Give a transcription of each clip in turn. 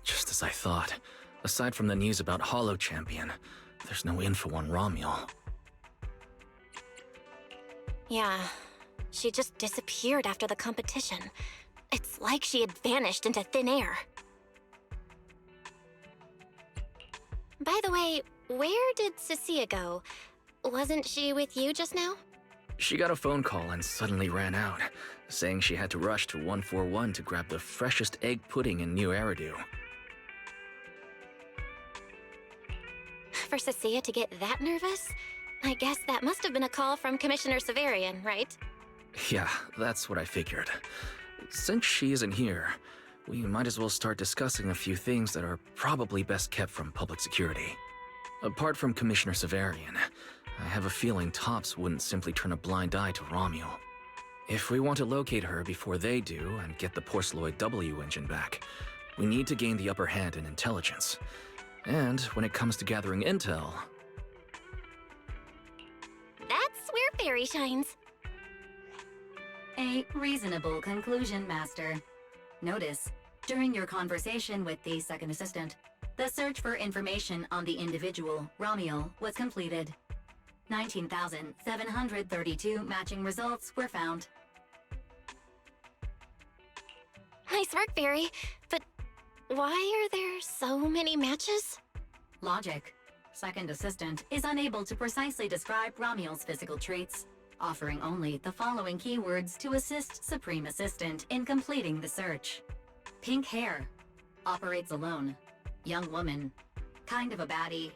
Just as I thought. Aside from the news about Hollow Champion, there's no info on Romuel. Yeah, she just disappeared after the competition. It's like she had vanished into thin air. By the way, where did Cecilia go? Wasn't she with you just now? She got a phone call and suddenly ran out, saying she had to rush to 141 to grab the freshest egg pudding in New Eridu. For Cecilia to get that nervous? I guess that must have been a call from Commissioner Severian, right? Yeah, that's what I figured. Since she isn't here, we might as well start discussing a few things that are probably best kept from public security. Apart from Commissioner Severian, I have a feeling Tops wouldn't simply turn a blind eye to Romuel. If we want to locate her before they do and get the Porceloid W engine back, we need to gain the upper hand in intelligence. And when it comes to gathering intel... That's where Fairy shines. A reasonable conclusion, Master. Notice, during your conversation with the second assistant, the search for information on the individual, Romuel, was completed. 19,732 matching results were found. Nice work, Fairy. But why are there so many matches? Logic. Second assistant is unable to precisely describe Romuel's physical traits, offering only the following keywords to assist Supreme Assistant in completing the search. Pink hair. Operates alone. Young woman. Kind of a baddie.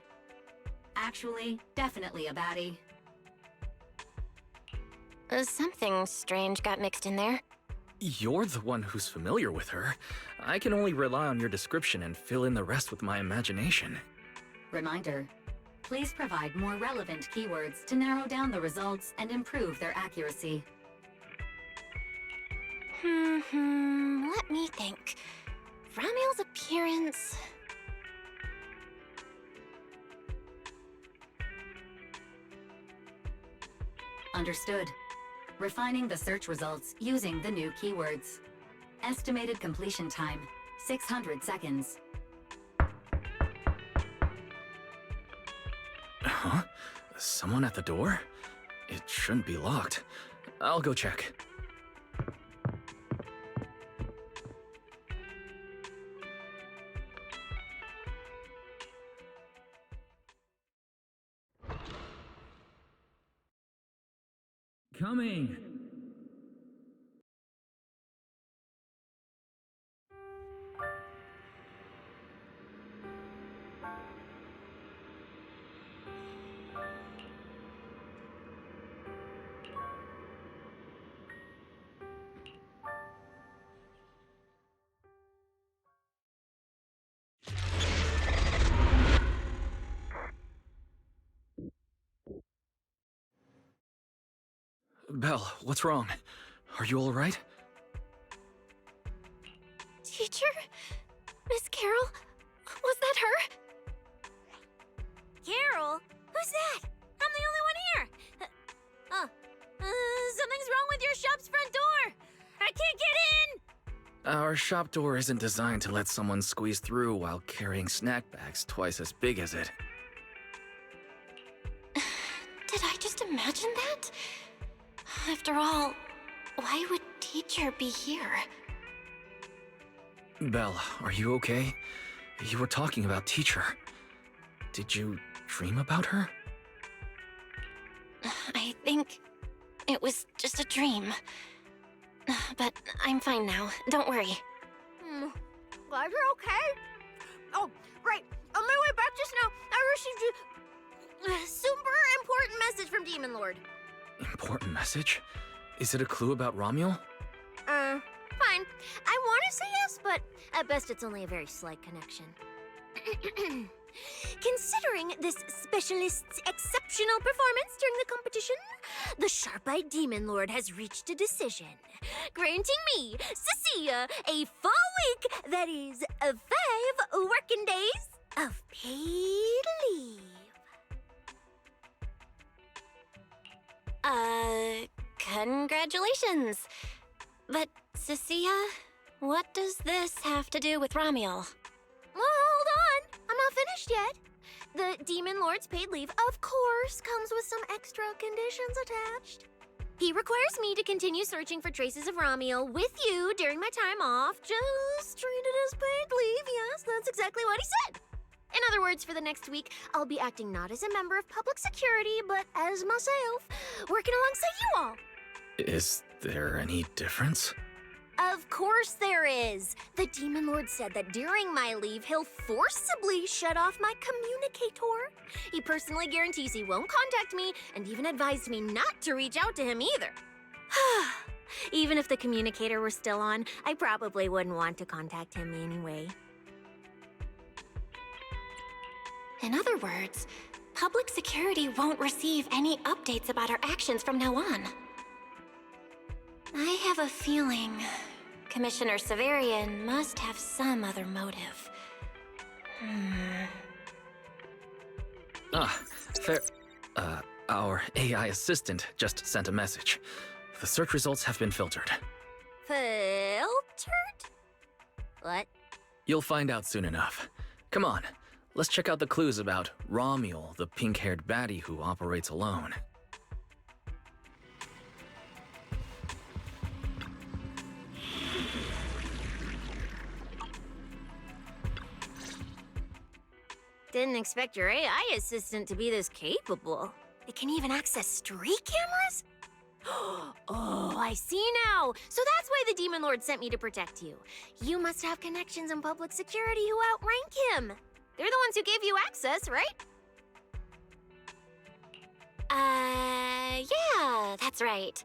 Actually, definitely a baddie. Something strange got mixed in there. You're the one who's familiar with her. I can only rely on your description and fill in the rest with my imagination. Reminder. Please provide more relevant keywords to narrow down the results and improve their accuracy. Let me think. Romuel's appearance... Understood. Refining the search results using the new keywords. Estimated completion time, 600 seconds. Huh? Someone at the door? It shouldn't be locked. I'll go check. Coming! Belle, what's wrong? Are you alright? Teacher? Miss Carol? Was that her? Carol? Who's that? I'm the only one here. Something's wrong with your shop's front door. I can't get in. Our shop door isn't designed to let someone squeeze through while carrying snack bags twice as big as it. Did I just imagine that? After all, why would Teacher be here? Belle, are you okay? You were talking about Teacher. Did you dream about her? I think it was just a dream. But I'm fine now. Don't worry. Glad you're okay. Oh, right. On my way back just now, I received a super important message from Demon Lord. Important message? Is it a clue about Romuel? Fine. I want to say yes, but at best it's only a very slight connection. Considering this specialist's exceptional performance during the competition, the Sharp-Eyed Demon Lord has reached a decision, granting me, Cecilia, a full week, that is, 5 working days of paid leave. Congratulations. But, Cecilia, What does this have to do with Ramiel? Well, hold on. I'm not finished yet. The Demon Lord's paid leave, of course, comes with some extra conditions attached. He requires me to continue searching for traces of Ramiel with you during my time off. Just treat it as paid leave, yes, that's exactly what he said. In other words, for the next week, I'll be acting not as a member of public security, but as myself, working alongside you all. Is there any difference? Of course there is. The Demon Lord said that during my leave, he'll forcibly shut off my communicator. He personally guarantees he won't contact me and even advised me not to reach out to him either. Even if the communicator were still on, I probably wouldn't want to contact him anyway. In other words, public security won't receive any updates about our actions from now on. I have a feeling Commissioner Severian must have some other motive. Fair. Our AI assistant just sent a message. The search results have been filtered. Filtered? What? You'll find out soon enough. Come on, let's check out the clues about Ramiel, the pink-haired baddie who operates alone. Didn't expect your AI assistant to be this capable. It can even access street cameras? Oh, I see now. So that's why the Demon Lord sent me to protect you. You must have connections in public security who outrank him. They're the ones who gave you access, right? Yeah, that's right.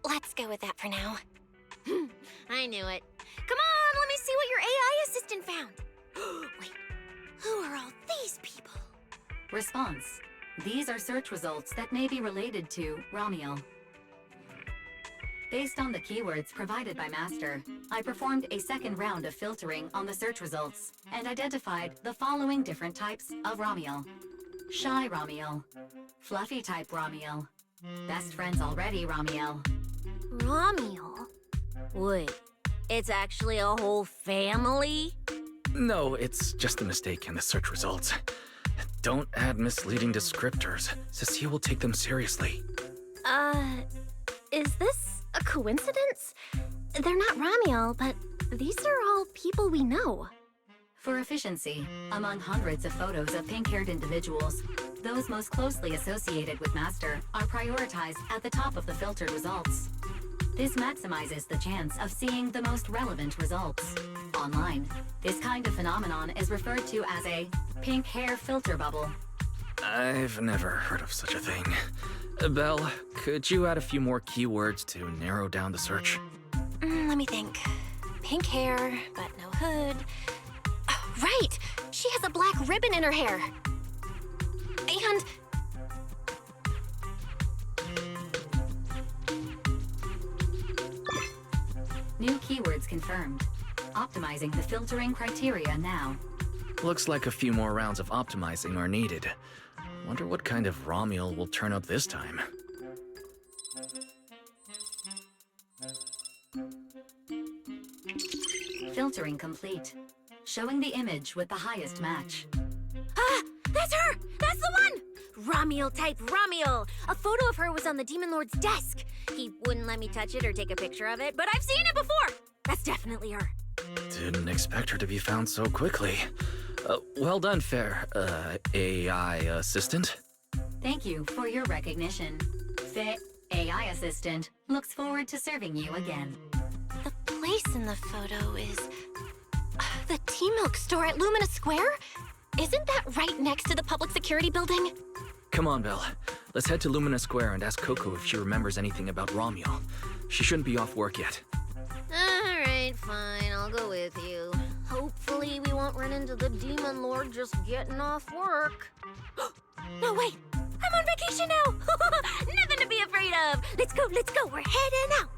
Let's go with that for now. I knew it. Come on, let me see what your AI assistant found. Wait, who are all these people? Response. These are search results that may be related to Ramiel. Based on the keywords provided by Master, I performed a second round of filtering on the search results and identified the following different types of Ramiel. Shy Ramiel, Fluffy type Ramiel, Best Friends Already Ramiel. Ramiel? Wait, it's actually a whole family? No, it's just a mistake in the search results. Don't add misleading descriptors. Cecilia will take them seriously. Is this a coincidence? They're not Ramiel, but these are all people we know. For efficiency, among hundreds of photos of pink-haired individuals, those most closely associated with Master are prioritized at the top of the filtered results. This maximizes the chance of seeing the most relevant results. Online, this kind of phenomenon is referred to as a pink hair filter bubble. I've never heard of such a thing. Belle, could you add a few more keywords to narrow down the search? Let me think. Pink hair, but no hood. Oh, right! She has a black ribbon in her hair. And... New keywords confirmed. Optimizing the filtering criteria now. Looks like a few more rounds of optimizing are needed. Wonder what kind of Ramiel will turn up this time. Filtering complete. Showing the image with the highest match. Ah, that's her! That's the one! Ramiel type Ramiel! A photo of her was on the Demon Lord's desk. He wouldn't let me touch it or take a picture of it, but I've seen it before! That's definitely her. Didn't expect her to be found so quickly. Well done, fair, AI assistant. Thank you for your recognition. Fit AI assistant looks forward to serving you again. the place in the photo is... the tea milk store at Lumina Square? Isn't that right next to the public security building? Come on, Belle. Let's head to Lumina Square and ask Coco if she remembers anything about Ramiel. She shouldn't be off work yet. Alright, fine, I'll go with you. Hopefully we won't run into the Demon Lord just getting off work. No, wait! I'm on vacation now! Nothing to be afraid of! Let's go, we're heading out!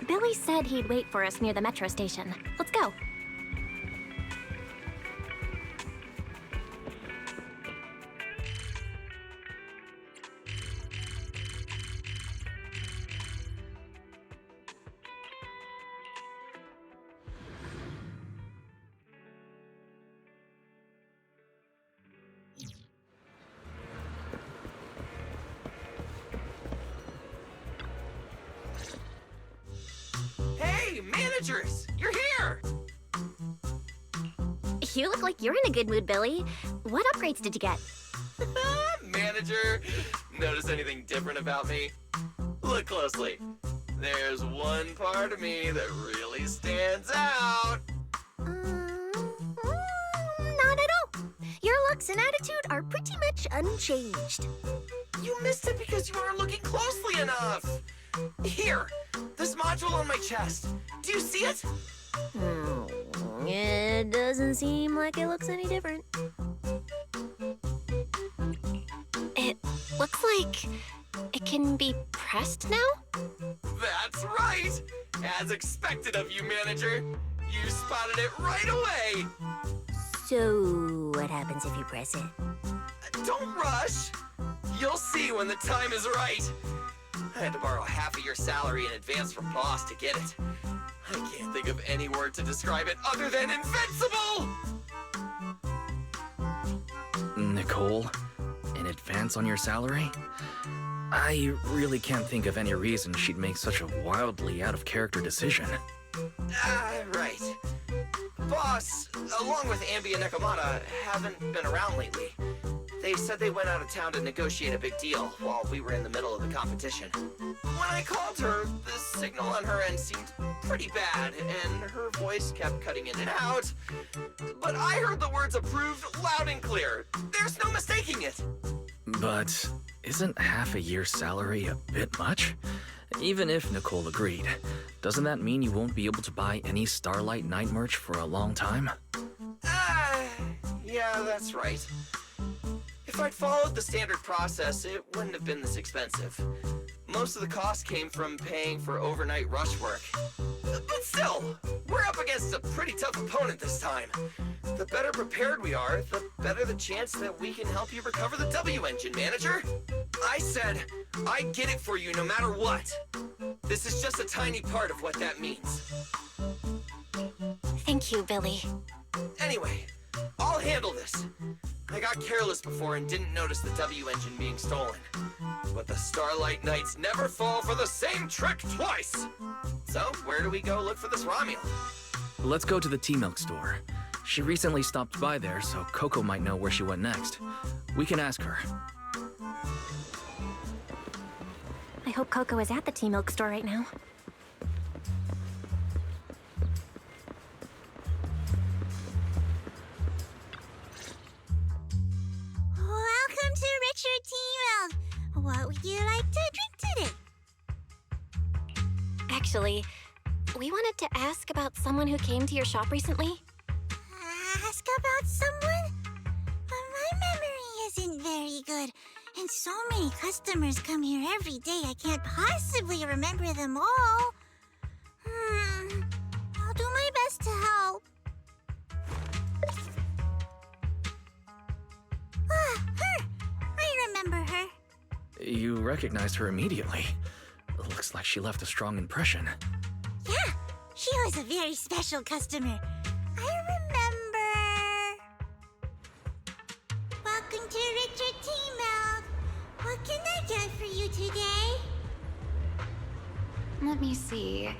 Billy said he'd wait for us near the metro station. Let's go. Hey, managers! You're here! You look like you're in a good mood, Billy. What upgrades did you get? Manager, notice anything different about me? Look closely. There's one part of me that really stands out. Not at all. Your looks and attitude are pretty much unchanged. You missed it because you weren't looking closely enough. Here, this module on my chest. Do you see it? It doesn't seem like it looks any different. It looks like it can be pressed now? That's right! As expected of you, manager. You spotted it right away. So, what happens if you press it? Don't rush. You'll see when the time is right. I had to borrow half of your salary in advance from boss to get it. I can't think of any word to describe it other than invincible! Nicole, in advance on your salary? I really can't think of any reason she'd make such a wildly out-of-character decision. Right. Boss, along with Ambi and Nekomata, haven't been around lately. They said they went out of town to negotiate a big deal while we were in the middle of the competition. When I called her, the signal on her end seemed pretty bad, and her voice kept cutting in and out. But I heard the words approved loud and clear. There's no mistaking it. But isn't half a year's salary a bit much? Even if Nicole agreed, doesn't that mean you won't be able to buy any Starlight Night merch for a long time? Yeah, that's right. If I'd followed the standard process, it wouldn't have been this expensive. Most of the cost came from paying for overnight rush work. But still, we're up against a pretty tough opponent this time. The better prepared we are, the better the chance that we can help you recover the W engine, manager. I said, I'd get it for you no matter what. This is just a tiny part of what that means. Thank you, Billy. Anyway, I'll handle this. I got careless before and didn't notice the W engine being stolen. But the Starlight Knights never fall for the same trick twice! So, where do we go look for this Romulan? Let's go to the T-Milk store. She recently stopped by there, so Coco might know where she went next. We can ask her. I hope Coco is at the T-Milk store right now. Welcome to Richard T-Milk. What would you like to drink today? Actually, we wanted to ask about someone who came to your shop recently. Ask about someone? My memory isn't very good. And so many customers come here every day, I can't possibly remember them all. I'll do my best to help. Her! I remember her. You recognized her immediately. Looks like she left a strong impression. Yeah, she was a very special customer. I remember. Welcome to Richard T-Milk. What can I get for you today? Let me see.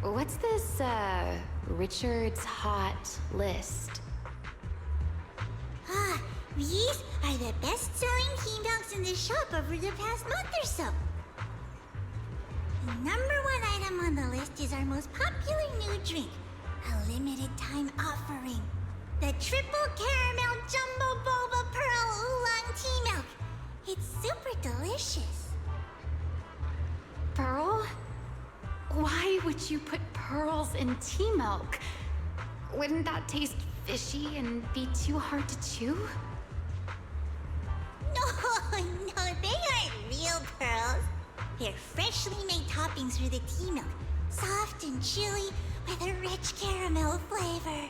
What's this, Richard's Hot List? These are the best-selling T-Milks in the shop over the past month or so. The #1 item on the list is our most popular new drink, a limited-time offering. The Triple Caramel Jumbo Boba Pearl Oolong T-Milk. It's super delicious. Pearl? Why would you put pearls in tea milk? Wouldn't that taste fishy and be too hard to chew? No, they aren't real pearls. They're freshly made toppings for the tea milk, soft and chewy with a rich caramel flavor.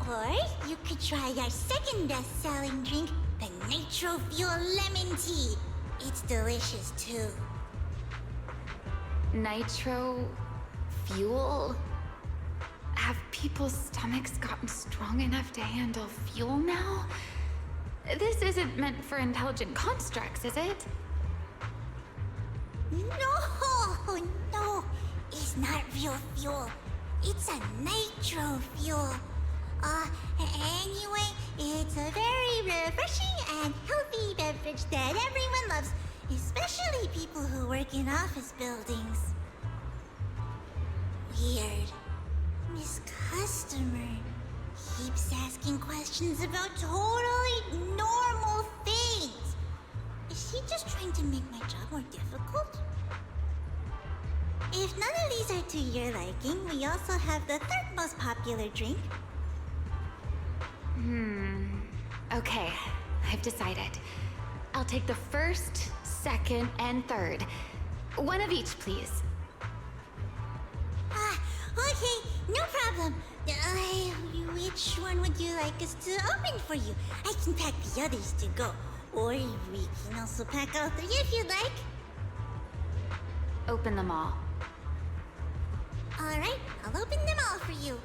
Or you could try our second best-selling drink, the Nitro Fuel Lemon Tea. It's delicious too. Nitro fuel? Have people's stomachs gotten strong enough to handle fuel now? This isn't meant for intelligent constructs, is it? No, it's not real fuel. It's a nitro fuel. Anyway, it's a very refreshing and healthy beverage that everyone loves, especially people who work in office buildings. Weird. Miss Customer keeps asking questions about totally normal things. Is she just trying to make my job more difficult? If none of these are to your liking, we also have the third most popular drink. Okay, I've decided. I'll take the first, second, and third. One of each, please. Okay, no problem. Which one would you like us to open for you? I can pack the others to go. Or we can also pack all three if you'd like. Open them all. Alright, I'll open them all for you.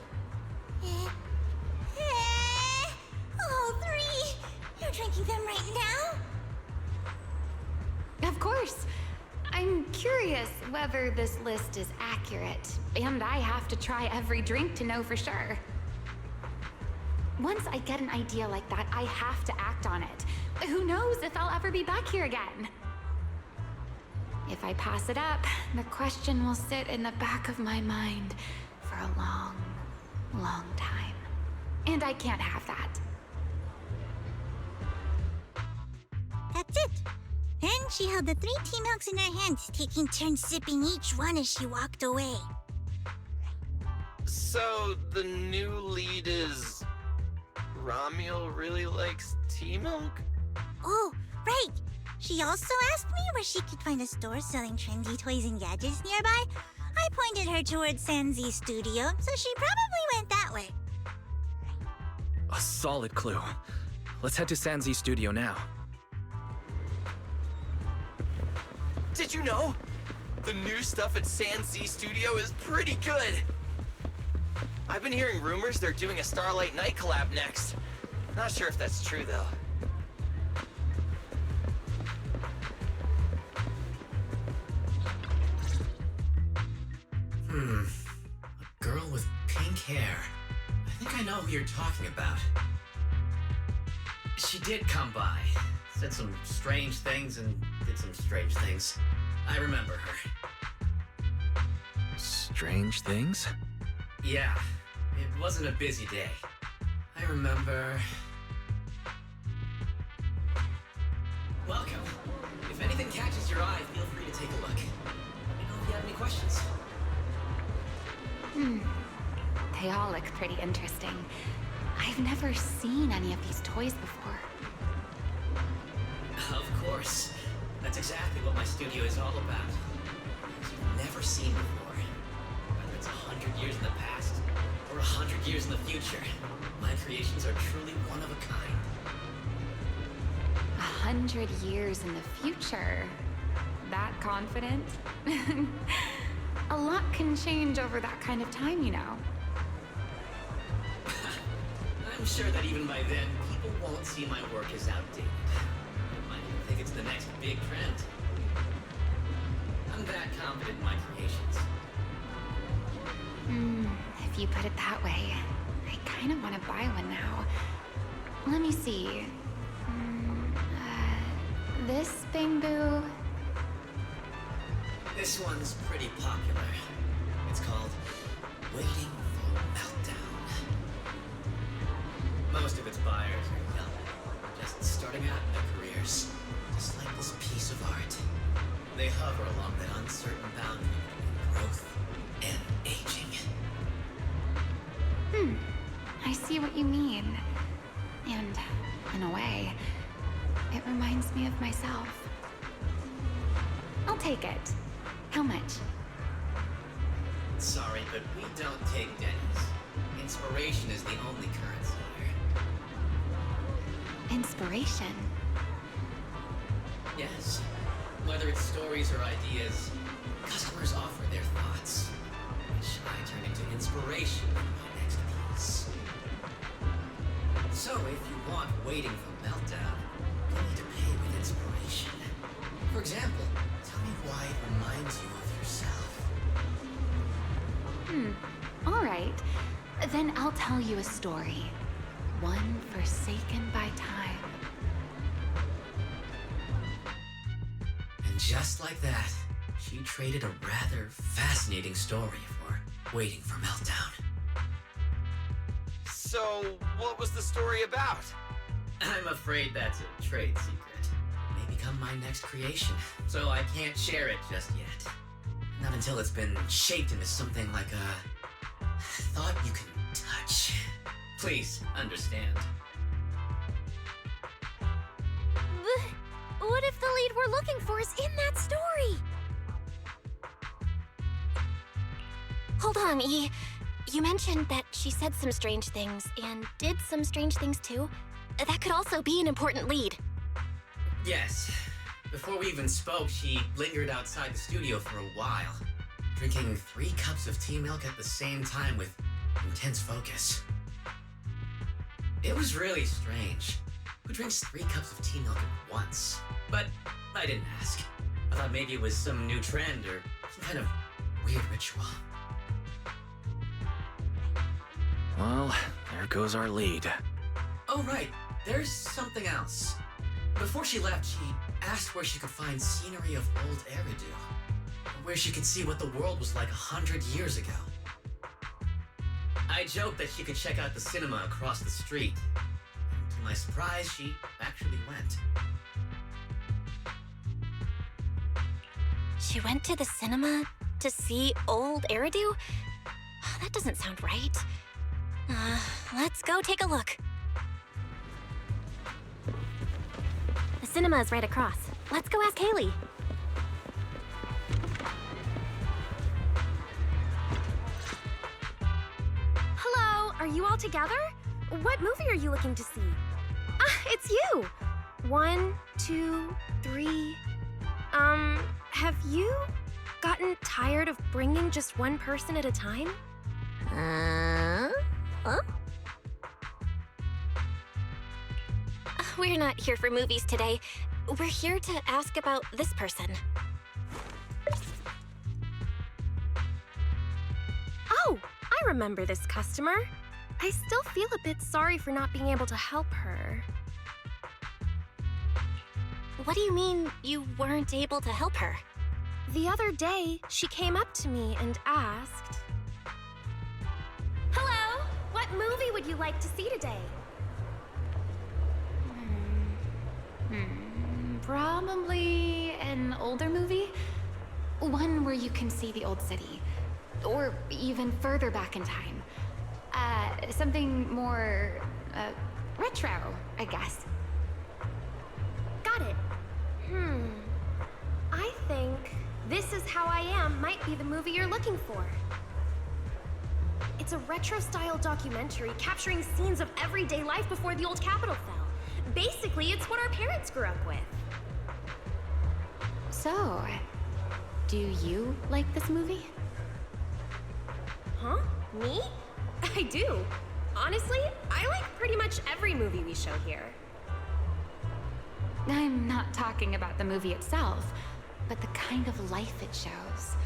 All three! You're drinking them right now? Of course. I'm curious whether this list is accurate, and I have to try every drink to know for sure. Once I get an idea like that, I have to act on it. Who knows if I'll ever be back here again? If I pass it up, the question will sit in the back of my mind for a long, long time. And I can't have that. That's it. Then she held the 3 tea milks in her hands, taking turns sipping each one as she walked away. So, the new lead is... Romuel really likes tea milk? Oh, right. She also asked me where she could find a store selling trendy toys and gadgets nearby. I pointed her towards Sanzi's studio, so she probably went that way. A solid clue. Let's head to Sanzi's studio now. Did you know? The new stuff at Sanzi Studio is pretty good. I've been hearing rumors they're doing a Starlight Night collab next. Not sure if that's true, though. A girl with pink hair. I think I know who you're talking about. She did come by. Said some strange things and did some strange things. I remember her. Strange things? Yeah, it wasn't a busy day. I remember... Welcome. If anything catches your eye, feel free to take a look. Let me know if you have any questions. They all look pretty interesting. I've never seen any of these toys before. Of course. That's exactly what my studio is all about. Things you've never seen before. Whether it's 100 years in the past or 100 years in the future, my creations are truly one of a kind. 100 years in the future? That confident? A lot can change over that kind of time, you know. I'm sure that even by then, people won't see my work as outdated. They might even think it's the next big trend. I'm that confident in my creations. If you put it that way, I kind of want to buy one now. Let me see. This bamboo. This one's pretty popular. It's called Waiting for Meltdown. Most of its buyers are young, just starting out in their careers, just like this piece of art. They hover along that uncertain boundary between growth and aging. I see what you mean. And, in a way, it reminds me of myself. I'll take it. How much? Sorry, but we don't take pennies. Inspiration is the only currency here. Inspiration. Yes. Whether it's stories or ideas, customers offer their thoughts, which I turn into inspiration for my next piece. So if you want waiting for Meltdown, you need to pay with inspiration. For example, tell me why it reminds you of yourself. All right. Then I'll tell you a story. One forsaken by time. And just like that, she traded a rather fascinating story for waiting for Meltdown. So, what was the story about? I'm afraid that's a trade secret. It may become my next creation, so I can't share it just yet. Not until it's been shaped into something like a thought you can touch. Please, understand. What if the lead we're looking for is in that story? Hold on, E. You mentioned that she said some strange things and did some strange things too. That could also be an important lead. Yes. Before we even spoke, she lingered outside the studio for a while, drinking 3 cups of tea milk at the same time with intense focus. It was really strange. Who drinks 3 cups of tea milk at once? But I didn't ask. I thought maybe it was some new trend or some kind of weird ritual. Well, there goes our lead. Oh, right. There's something else. Before she left, she asked where she could find scenery of old Eridan, where she could see what the world was like 100 years ago. I joked that she could check out the cinema across the street. And to my surprise, she actually went. She went to the cinema to see old Eridan? That doesn't sound right. Let's go take a look. The cinema is right across. Let's go ask Haley. Hello, are you all together? What movie are you looking to see? It's you! 1, 2, 3. Have you gotten tired of bringing just one person at a time? Huh? We're not here for movies today. We're here to ask about this person. Oh, I remember this customer. I still feel a bit sorry for not being able to help her. What do you mean you weren't able to help her? The other day, she came up to me and asked, "Hello, what movie would you like to see today?" Probably an older movie. One where you can see the old city. Or even further back in time. Something more, retro, I guess. Got it. I think This Is How I Am might be the movie you're looking for. It's a retro-style documentary capturing scenes of everyday life before the old Capitol fell. Basically, it's what our parents grew up with. So, do you like this movie? Huh? Me? I do. Honestly, I like pretty much every movie we show here. I'm not talking about the movie itself, but the kind of life it shows.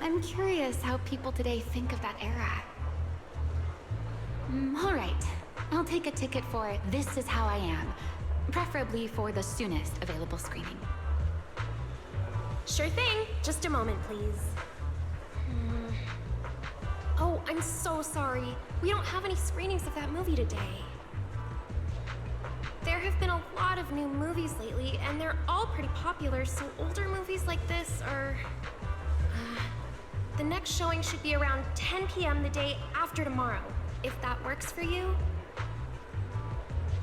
I'm curious how people today think of that era. All right, I'll take a ticket for This Is How I Am, preferably for the soonest available screening. Sure thing. Just a moment, please. Oh, I'm so sorry. We don't have any screenings of that movie today. There have been a lot of new movies lately, and they're all pretty popular, so older movies like this are... The next showing should be around 10 p.m. the day after tomorrow, if that works for you.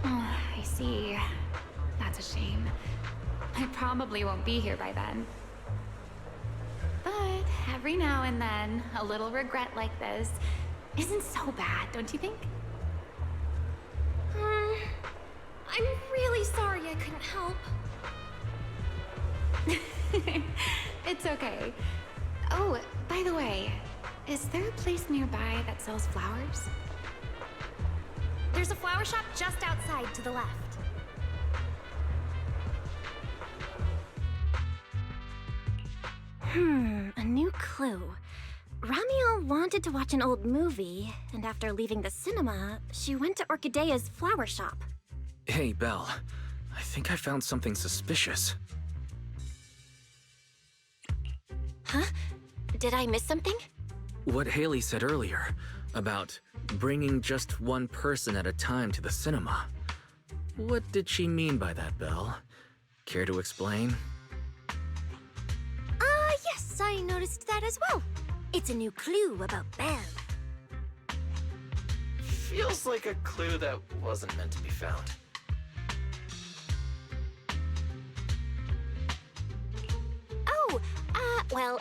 Oh, I see. That's a shame. I probably won't be here by then. But every now and then, a little regret like this isn't so bad, don't you think? I'm really sorry I couldn't help. It's okay. Oh, by the way, is there a place nearby that sells flowers? There's a flower shop just outside to the left. A new clue. Ramiel wanted to watch an old movie, and after leaving the cinema, she went to Orchidea's flower shop. Hey, Belle. I think I found something suspicious. Huh? Did I miss something? What Haley said earlier about bringing just one person at a time to the cinema. What did she mean by that, Belle? Care to explain? Yes, I noticed that as well. It's a new clue about Belle. Feels like a clue that wasn't meant to be found. Oh, well,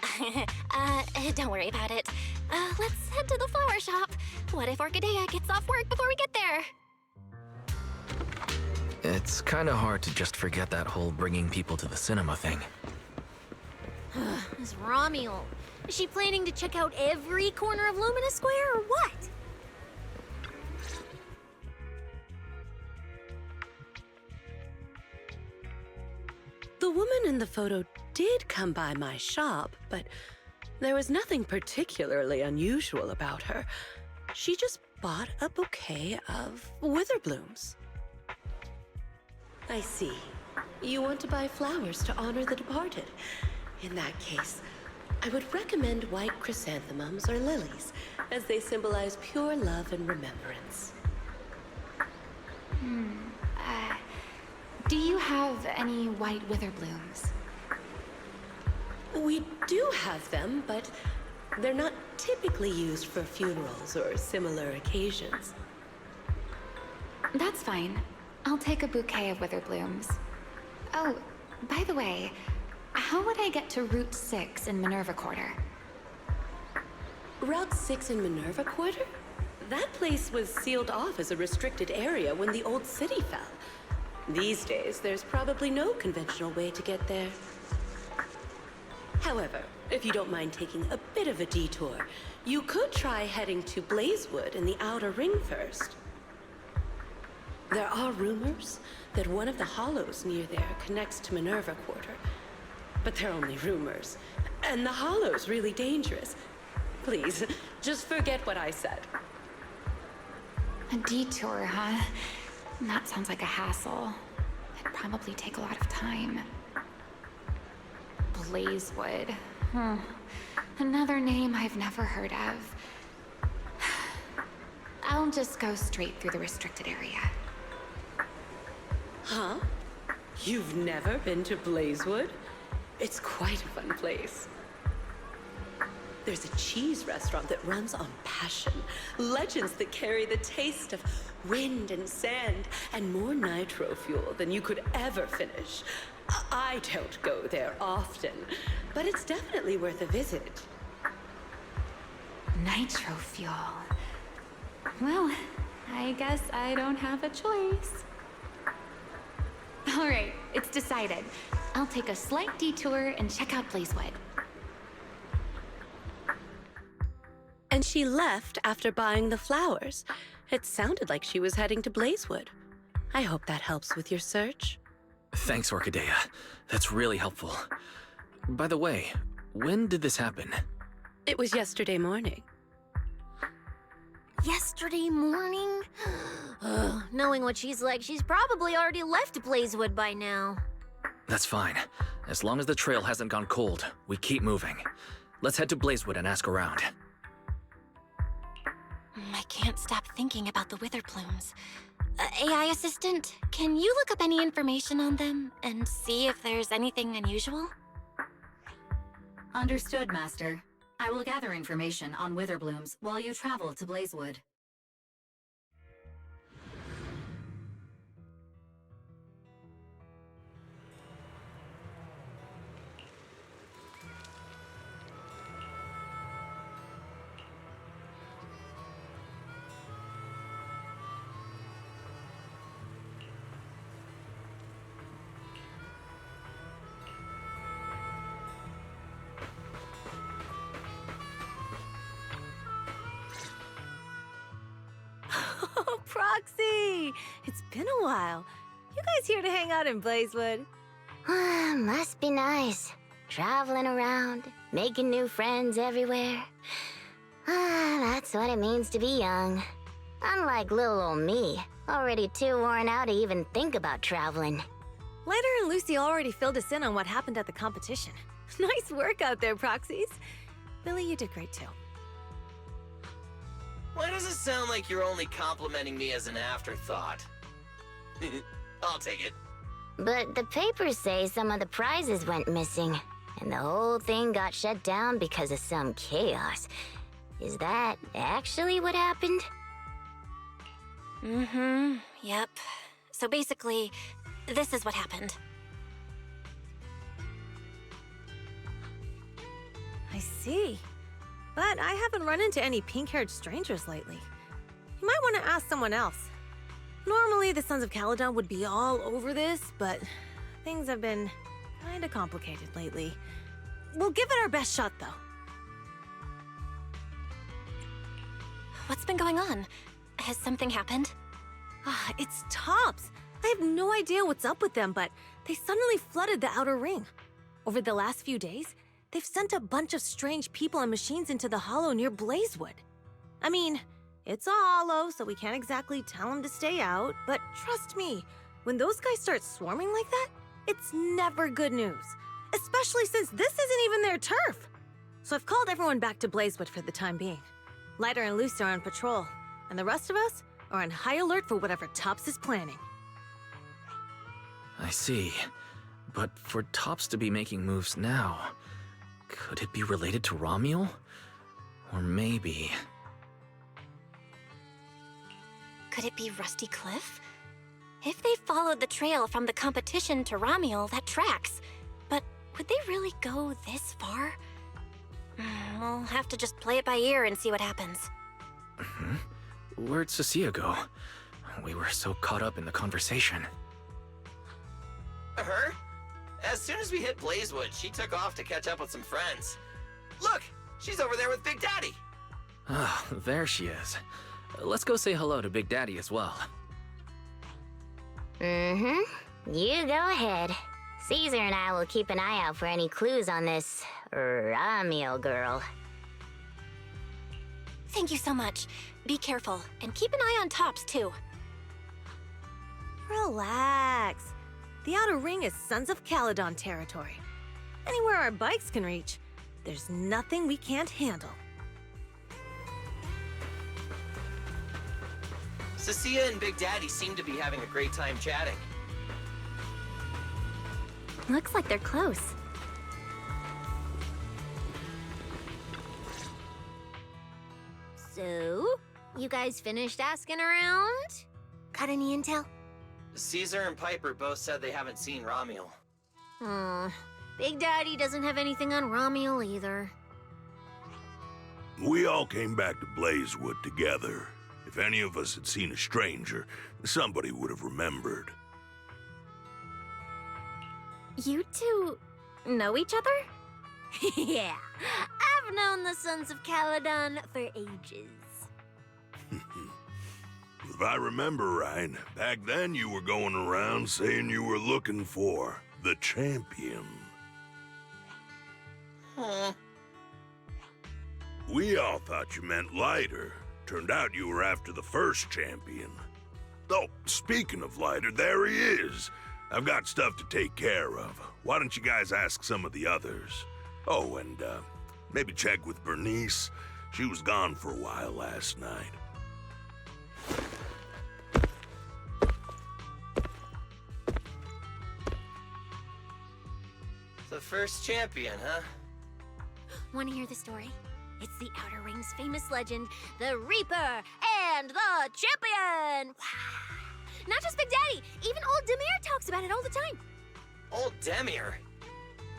don't worry about it. Let's head to the flower shop. What if Orchidea gets off work before we get there? It's kinda hard to just forget that whole bringing people to the cinema thing. This Ramiel. Is she planning to check out every corner of Lumina Square or what? The woman in the photo did come by my shop, but there was nothing particularly unusual about her. She just bought a bouquet of witherblooms. I see. You want to buy flowers to honor the departed. In that case, I would recommend white chrysanthemums or lilies, as they symbolize pure love and remembrance. Do you have any white witherblooms? We do have them, but they're not typically used for funerals or similar occasions. That's fine. I'll take a bouquet of witherblooms. Oh, by the way, how would I get to Route 6 in Minerva Quarter? Route 6 in Minerva Quarter? That place was sealed off as a restricted area when the old city fell. These days, there's probably no conventional way to get there. However, if you don't mind taking a bit of a detour, you could try heading to Blazewood in the Outer Ring first. There are rumors that one of the hollows near there connects to Minerva Quarter. But they're only rumors, and the hollow's really dangerous. Please, just forget what I said. A detour, huh? That sounds like a hassle. It'd probably take a lot of time. Blazewood. Another name I've never heard of. I'll just go straight through the restricted area. Huh? You've never been to Blazewood? It's quite a fun place. There's a cheese restaurant that runs on passion. Legends that carry the taste of wind and sand and more nitro fuel than you could ever finish. I don't go there often, but it's definitely worth a visit. Nitro fuel. Well, I guess I don't have a choice. All right, it's decided. I'll take a slight detour and check out Blazewood. And she left after buying the flowers. It sounded like she was heading to Blazewood. I hope that helps with your search. Thanks, Orchidea. That's really helpful. By the way, when did this happen? It was yesterday morning. Yesterday morning? Knowing what she's like, she's probably already left Blazewood by now. That's fine. As long as the trail hasn't gone cold, we keep moving. Let's head to Blazewood and ask around. I can't stop thinking about the wither plumes. AI assistant, can you look up any information on them and see if there's anything unusual? Understood, Master. I will gather information on witherblooms while you travel to Blazewood. Oh, Proxy! It's been a while. You guys here to hang out in Blazewood? Must be nice. Traveling around, making new friends everywhere. That's what it means to be young. Unlike little old me, already too worn out to even think about traveling. Lighter and Lucy already filled us in on what happened at the competition. Nice work out there, Proxies. Billy, you did great too. Why does it sound like you're only complimenting me as an afterthought? I'll take it. But the papers say some of the prizes went missing, and the whole thing got shut down because of some chaos. Is that actually what happened? Yep. So basically, this is what happened. I see. But I haven't run into any pink-haired strangers lately. You might want to ask someone else. Normally, the Sons of Caledon would be all over this, but things have been kinda complicated lately. We'll give it our best shot, though. What's been going on? Has something happened? It's Tops. I have no idea what's up with them, but they suddenly flooded the outer ring. Over the last few days, they've sent a bunch of strange people and machines into the hollow near Blazewood. I mean, it's a hollow, so we can't exactly tell them to stay out, but trust me, when those guys start swarming like that, it's never good news. Especially since this isn't even their turf. So I've called everyone back to Blazewood for the time being. Lighter and Lucy are on patrol, and the rest of us are on high alert for whatever Tops is planning. I see. But for Tops to be making moves now, could it be related to Romuel? Or maybe... Could it be Rusty Cliff? If they followed the trail from the competition to Romuel, that tracks. But would they really go this far? We'll have to just play it by ear and see what happens. Where'd Cecilia go? We were so caught up in the conversation. Her? As soon as we hit Blazewood, she took off to catch up with some friends. Look! She's over there with Big Daddy! Ah, there she is. Let's go say hello to Big Daddy as well. You go ahead. Caesar and I will keep an eye out for any clues on this Romuel girl. Thank you so much. Be careful, and keep an eye on Tops, too. Relax. The outer ring is Sons of Caledon territory. Anywhere our bikes can reach, there's nothing we can't handle. Cecilia and Big Daddy seem to be having a great time chatting. Looks like they're close. So, you guys finished asking around? Got any intel? Caesar and Piper both said they haven't seen Romuel. Big Daddy doesn't have anything on Romuel either. We all came back to Blazewood together. If any of us had seen a stranger, somebody would have remembered. You two know each other? Yeah, I've known the Sons of Caledon for ages. If I remember right, back then you were going around saying you were looking for the champion. We all thought you meant Lighter. Turned out you were after the first champion. Oh, speaking of Lighter, there he is. I've got stuff to take care of. Why don't you guys ask some of the others? Oh, and maybe check with Bernice. She was gone for a while last night. The first champion, huh? Want to hear the story? It's the Outer Ring's famous legend, the Reaper and the Champion! Not just Big Daddy, even old Demir talks about it all the time. Old Demir?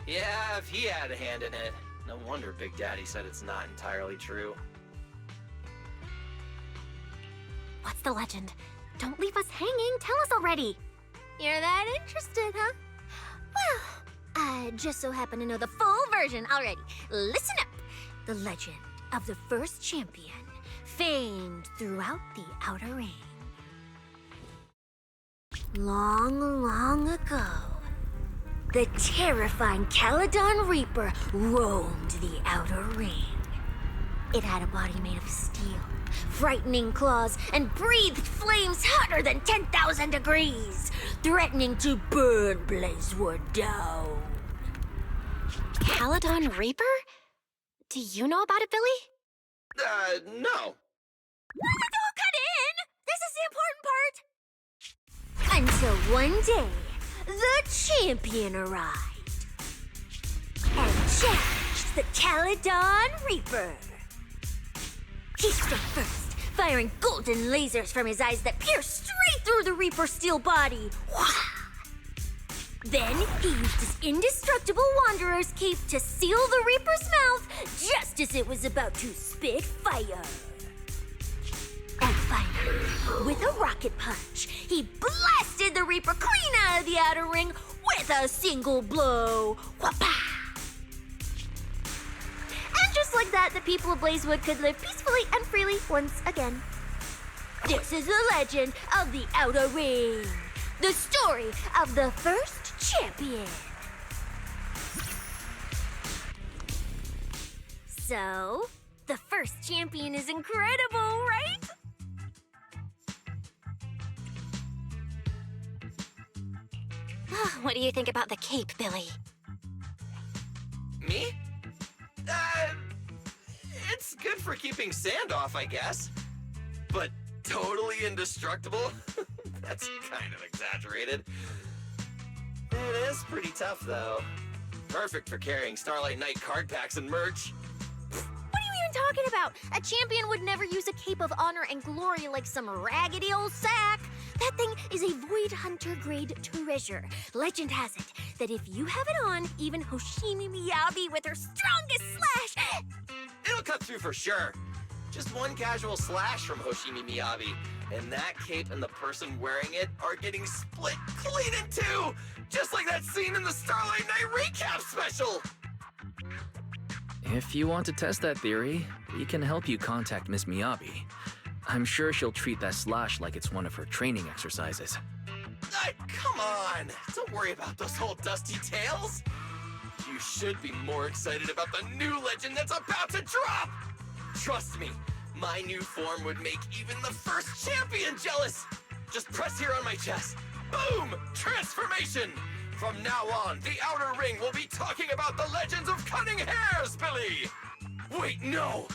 Yeah, if he had a hand in it. No wonder Big Daddy said it's not entirely true. What's the legend? Don't leave us hanging. Tell us already. You're that interested, huh? Well, I just so happen to know the full version already. Listen up. The legend of the first champion, famed throughout the Outer Ring. Long, long ago, the terrifying Caledon Reaper roamed the Outer Ring. It had a body made of steel, frightening claws, and breathed flames hotter than 10,000 degrees, threatening to burn Blazewood down. Caledon Reaper? Do you know about it, Billy? No. Don't cut in! This is the important part! Until one day, the champion arrived and challenged the Caledon Reaper. He struck first, firing golden lasers from his eyes that pierced straight through the Reaper's steel body. Then he used his indestructible Wanderer's cape to seal the Reaper's mouth just as it was about to spit fire. And finally, with a rocket punch, he blasted the Reaper clean out of the Outer Ring with a single blow. Whapa! And just like that, the people of Blazewood could live peacefully and freely once again. This is the legend of the Outer Ring. The story of the first champion. So, the first champion is incredible, right? What do you think about the cape, Billy? Me? It's good for keeping sand off, I guess. But totally indestructible? That's kind of exaggerated. It is pretty tough, though. Perfect for carrying Starlight Knight card packs and merch. What are you even talking about? A champion would never use a cape of honor and glory like some raggedy old sack. That thing is a Void Hunter grade treasure. Legend has it that if you have it on, even Hoshimi Miyabi with her strongest slash... It'll cut through for sure. Just one casual slash from Hoshimi Miyabi, and that cape and the person wearing it are getting split clean in two! Just like that scene in the Starlight Night recap special! If you want to test that theory, we can help you contact Miss Miyabi. I'm sure she'll treat that slash like it's one of her training exercises. Come on! Don't worry about those old dusty tales! You should be more excited about the new legend that's about to drop! Trust me, my new form would make even the first champion jealous! Just press here on my chest. Boom! Transformation! From now on, the Outer Ring will be talking about the legends of Cunning Hairs, Billy! Wait, no!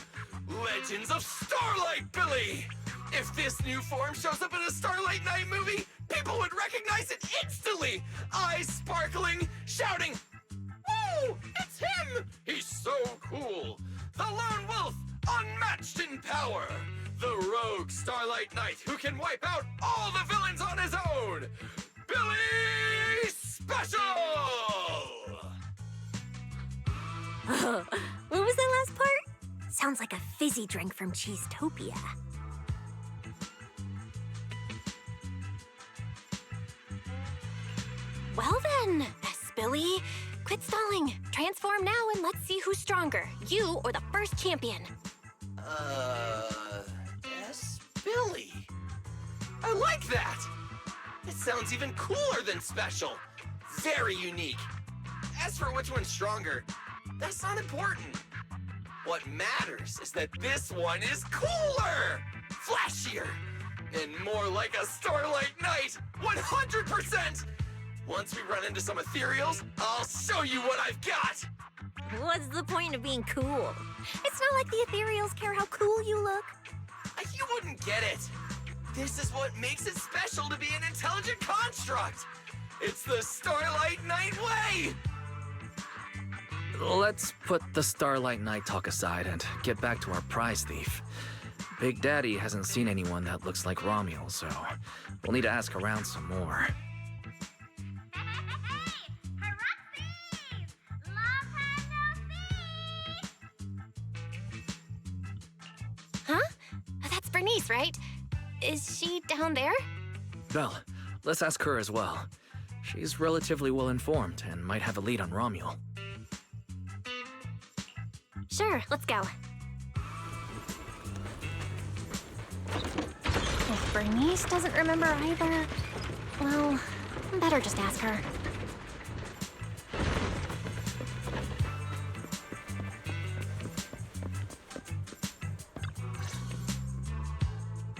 Legends of Starlight, Billy! If this new form shows up in a Starlight Night movie, people would recognize it instantly! Eyes sparkling, shouting, "Whoa! It's him! He's so cool! The Lone Wolf, unmatched in power! The rogue Starlight Knight who can wipe out all the villains on his own! Billy Special!" What was that last part? Sounds like a fizzy drink from Cheesetopia. Well then, Miss Billy. Quit stalling. Transform now and let's see who's stronger, you or the first champion. Yes, Billy. I like that! It sounds even cooler than special. Very unique. As for which one's stronger, that's not important. What matters is that this one is cooler, flashier, and more like a Starlight Knight, 100%! Once we run into some ethereals, I'll show you what I've got! What's the point of being cool? It's not like the ethereals care how cool you look. You wouldn't get it. This is what makes it special to be an intelligent construct. It's the Starlight Knight way! Let's put the Starlight Knight talk aside and get back to our prize thief. Big Daddy hasn't seen anyone that looks like Romuald, so we'll need to ask around some more. Huh? That's Bernice, right? Is she down there? Belle, let's ask her as well. She's relatively well informed and might have a lead on Romuald. Sure, let's go. If Bernice doesn't remember either, Well, better just ask her.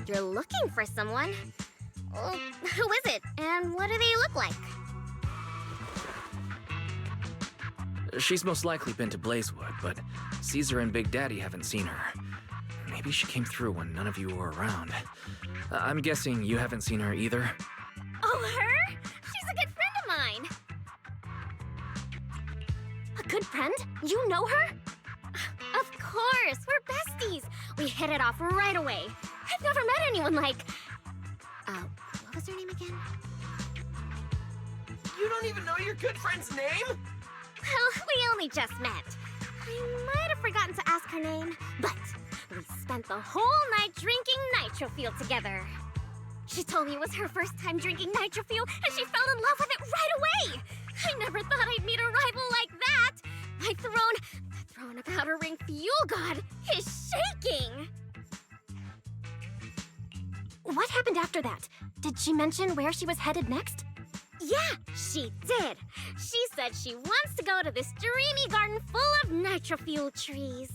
You're looking for someone? Well, who is it, and what do they look like? She's most likely been to Blazewood, but Caesar and Big Daddy haven't seen her. Maybe she came through when none of you were around. I'm guessing you haven't seen her either? Oh, her? She's a good friend of mine. A good friend? You know her? Of course, we're besties. We hit it off right away. I've never met anyone like... what was her name again? You don't even know your good friend's name? Well, we only just met. I might have forgotten to ask her name, but we spent the whole night drinking nitro fuel together. She told me it was her first time drinking nitro fuel, and she fell in love with it right away. I never thought I'd meet a rival like that. My throne of Outer Ring Fuel God is shaking. What happened after that? Did she mention where she was headed next? Yeah, she did. She said she wants to go to this dreamy garden full of nitro fuel trees.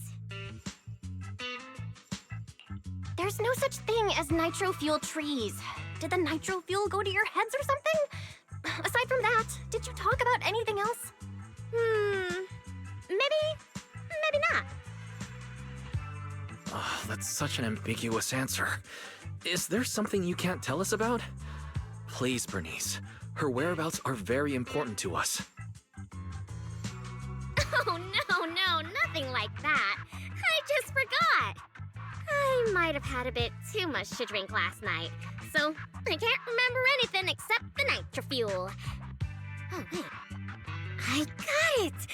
There's no such thing as nitro fuel trees. Did the nitro fuel go to your heads or something? Aside from that, did you talk about anything else? Maybe not. Oh, that's such an ambiguous answer. Is there something you can't tell us about? Please, Bernice. Her whereabouts are very important to us. Oh, no, nothing like that. I just forgot. I might have had a bit too much to drink last night, so I can't remember anything except the nitro fuel. Oh, wait. I got it!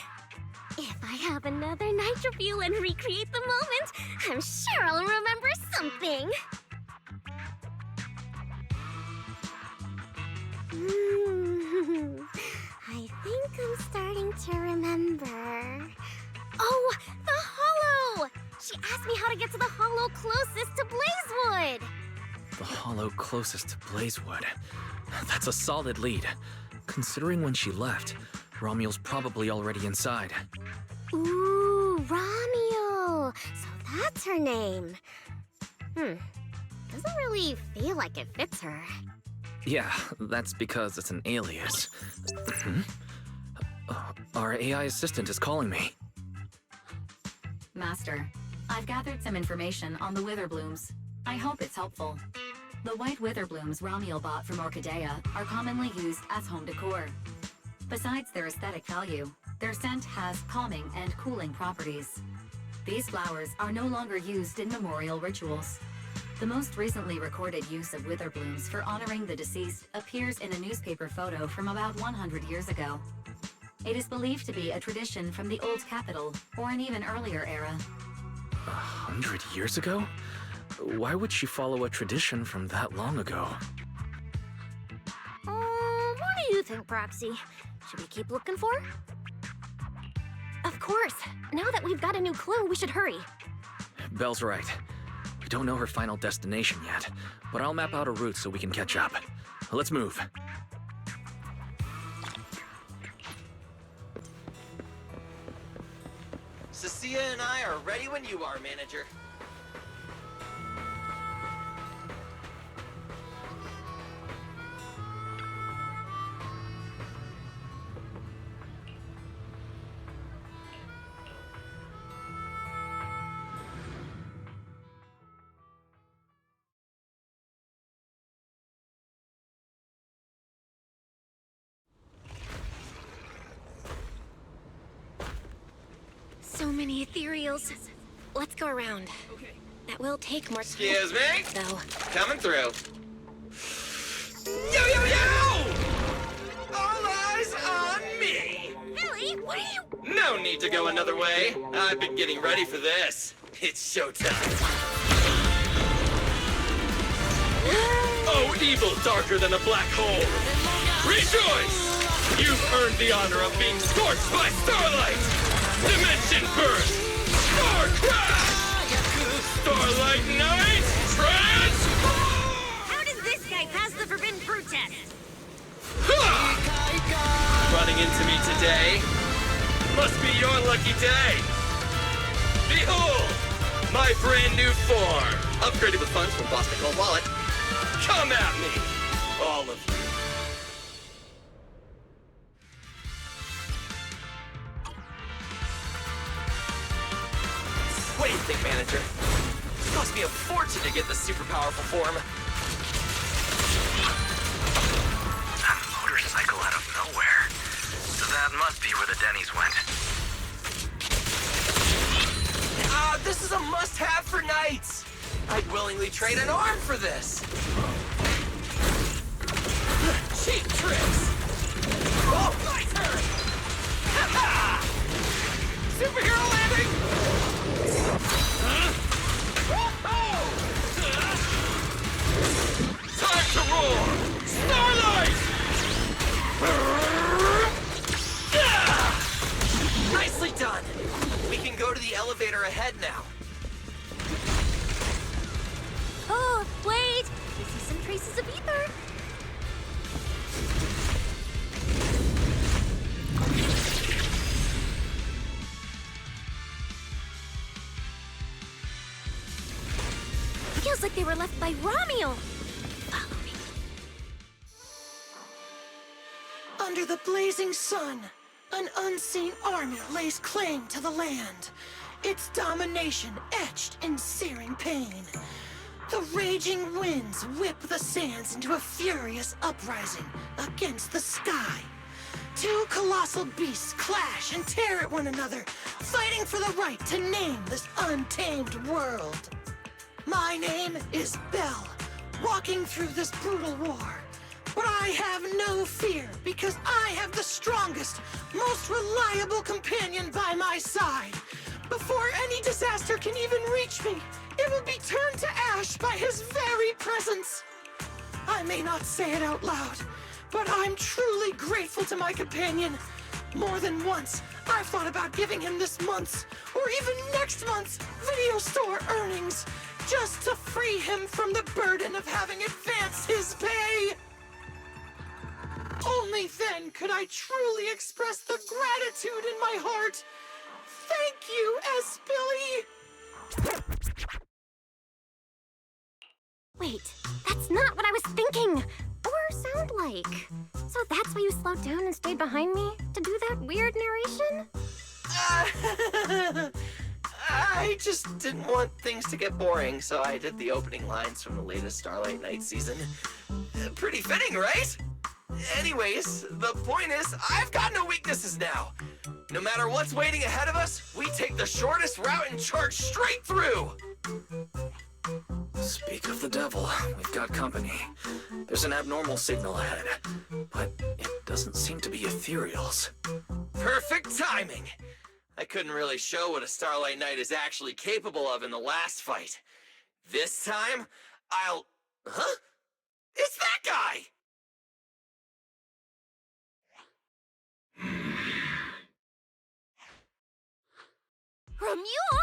If I have another nitro fuel and recreate the moment, I'm sure I'll remember something. I think I'm starting to remember. Oh, the hollow! She asked me how to get to the hollow closest to Blazewood. The hollow closest to Blazewood. That's a solid lead. Considering when she left, Romual's probably already inside. Ooh, Romual! So that's her name. Doesn't really feel like it fits her. Yeah, that's because it's an alias. Our AI assistant is calling me. Master, I've gathered some information on the Witherblooms. I hope it's helpful. The white Witherblooms Romual bought from Orchidea are commonly used as home decor. Besides their aesthetic value, their scent has calming and cooling properties. These flowers are no longer used in memorial rituals. The most recently recorded use of Witherblooms for honoring the deceased appears in a newspaper photo from about 100 years ago. It is believed to be a tradition from the Old Capital, or an even earlier era. 100 years ago? Why would she follow a tradition from that long ago? What do you think, Proxy? Should we keep looking for her? Of course. Now that we've got a new clue, we should hurry. Belle's right. We don't know her final destination yet, but I'll map out a route so we can catch up. Let's move. Cecilia and I are ready when you are, Manager. So many ethereals. Let's go around. That will take more time. Excuse me? Though. Coming through. Yo, yo, yo! All eyes on me! Billy, what are you... No need to go another way. I've been getting ready for this. It's showtime. Oh, evil darker than a black hole! Rejoice! You've earned the honor of being scorched by starlight! Dimension burst! Star crash! Starlight night! Transform! How does this guy pass the forbidden fruit test? into me today. Must be your lucky day. Behold, my brand new form. Upgraded with funds from Boss Nicole's wallet. Come at me, all of you. What do you think, manager? It cost me a fortune to get the super powerful form. A motorcycle out of nowhere. That must be where the Denny's went. This is a must-have for knights. I'd willingly trade an arm for this. Cheap tricks. Oh, my turn. Ha-ha! Superhero landing. Time to roar. Starlight. Nicely done. We can go to the elevator ahead now. Oh, wait! I see some traces of ether. Feels like they were left by Ramiel. Follow me. Under the blazing sun, an unseen army lays claim to the land. Its domination etched in searing pain. The raging winds whip the sands into a furious uprising against the sky. Two colossal beasts clash and tear at one another, fighting for the right to name this untamed world. My name is Belle, walking through this brutal war. But I have no fear, because I have the strongest, most reliable companion by my side. Before any disaster can even reach me, it will be turned to ash by his very presence. I may not say it out loud, but I'm truly grateful to my companion. More than once, I've thought about giving him this month's, or even next month's, video store earnings, just to free him from the burden of having advanced his pay. Only then could I truly express the gratitude in my heart. Thank you, S. Billy. Wait, that's not what I was thinking! Or sound like. So that's why you slowed down and stayed behind me? To do that weird narration? I just didn't want things to get boring, so I did the opening lines from the latest Starlight Night season. Pretty fitting, right? Anyways, the point is, I've got no weaknesses now. No matter what's waiting ahead of us, we take the shortest route and charge straight through. Speak of the devil, we've got company. There's an abnormal signal ahead, but it doesn't seem to be ethereals. Perfect timing. I couldn't really show what a Starlight Knight is actually capable of in the last fight. This time, Huh? It's that guy! Ramiel?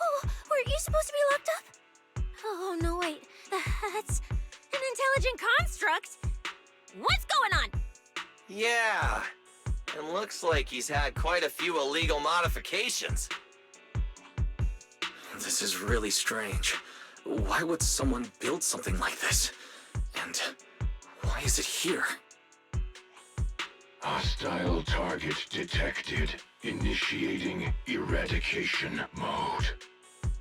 Oh, weren't you supposed to be locked up? Oh, no, wait. That's an intelligent construct. What's going on? Yeah, and looks like he's had quite a few illegal modifications. This is really strange. Why would someone build something like this? And why is it here? Hostile target detected. Initiating eradication mode.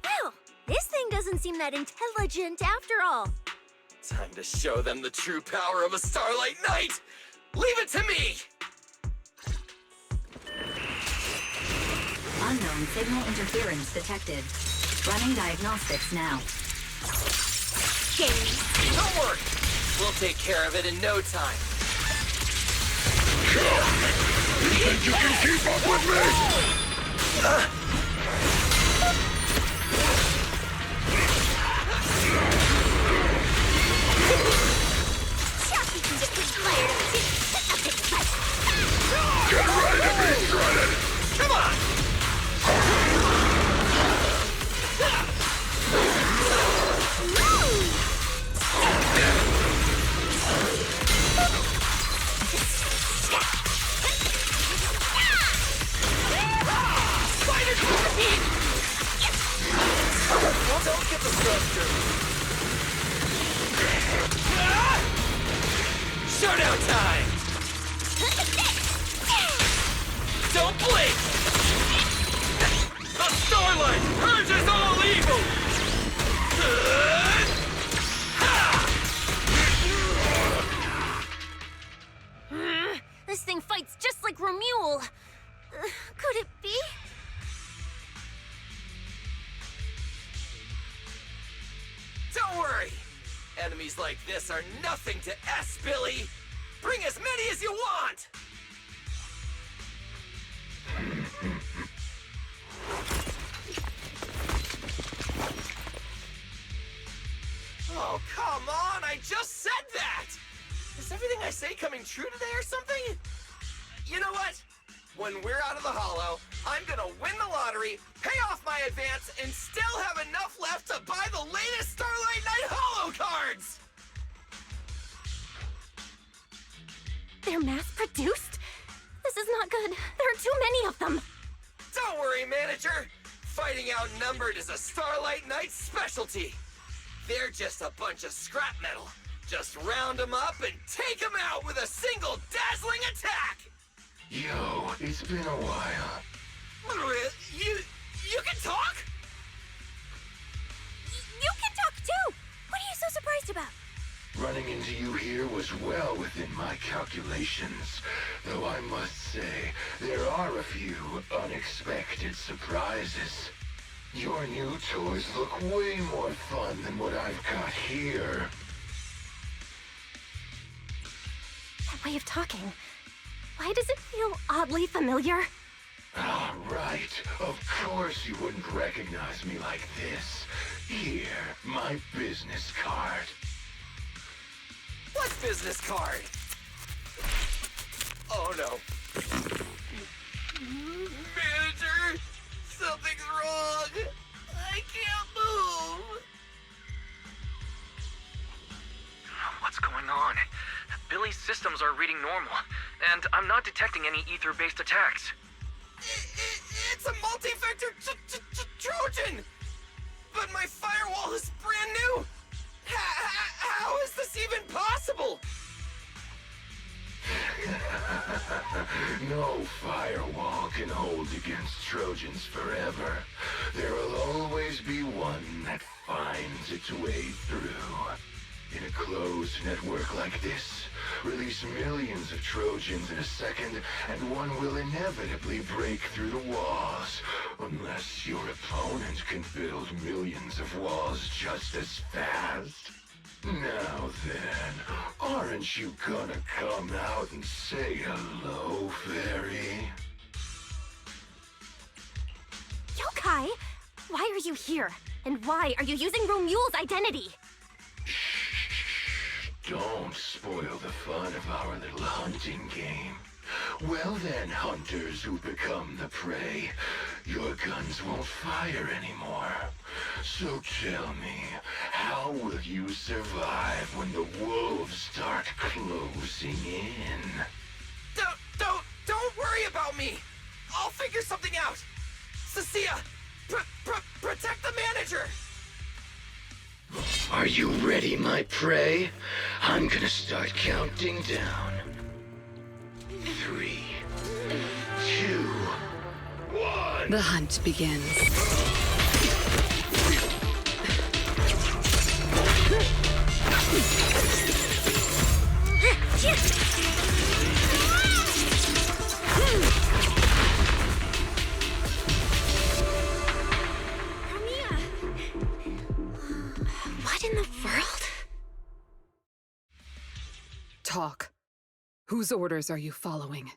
Well, this thing doesn't seem that intelligent after all. Time to show them the true power of a Starlight Knight! Leave it to me! Unknown signal interference detected. Running diagnostics now. Don't worry! We'll take care of it in no time. You think you can keep up with me? Chucky can just be tired of it. Get ready to be shredded! Come on! Showdown time! Don't blink! The Starlight purges all evil! This thing fights just like Romule. Could it be? Don't worry! Enemies like this are nothing to S, Billy! Bring as many as you want! Oh, come on! I just said that! Is everything I say coming true today or something? You know what? When we're out of the Hollow, I'm gonna win the lottery, pay off my advance, and still have enough left to buy the latest Starlight Night Hollow cards! They're mass-produced? This is not good. There are too many of them. Don't worry, manager! Fighting outnumbered is a Starlight Knight specialty. They're just a bunch of scrap metal. Just round them up and take them out with a single dazzling attack! Yo, it's been a while. You can talk? You can talk too! What are you so surprised about? Running into you here was well within my calculations. Though I must say, there are a few unexpected surprises. Your new toys look way more fun than what I've got here. That way of talking. Why does it feel oddly familiar? Ah, right. Of course you wouldn't recognize me like this. Here, my business card. What business card? Oh no. Manager! Something's wrong! I can't move! What's going on? Billy's systems are reading normal, and I'm not detecting any ether-based attacks. It's a multi-vector Trojan! But my firewall is brand new! How is this even possible? No firewall can hold against Trojans forever. There'll always be one that finds its way through. In a closed network like this, release millions of Trojans in a second, and one will inevitably break through the walls. Unless your opponent can build millions of walls just as fast. Now then, aren't you gonna come out and say hello, fairy? Yokai! Why are you here? And why are you using Romule's identity? Don't spoil the fun of our little hunting game. Well then, hunters who become the prey, your guns won't fire anymore. So tell me, how will you survive when the wolves start closing in? Don't worry about me! I'll figure something out! Cecilia, protect the manager! Are you ready, my prey? I'm gonna start counting down. 3, 2, 1. The hunt begins. What in the world? Talk. Whose orders are you following?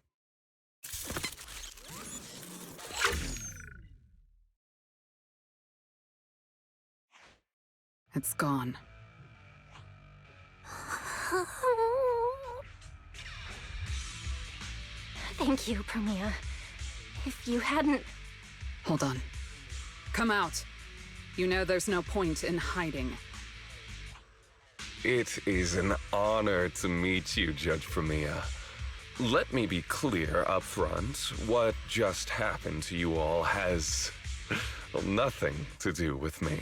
It's gone. Thank you, Promia. If you hadn't... Hold on. Come out. You know there's no point in hiding. It is an honor to meet you, Judge Promia. Let me be clear up front. What just happened to you all has nothing to do with me.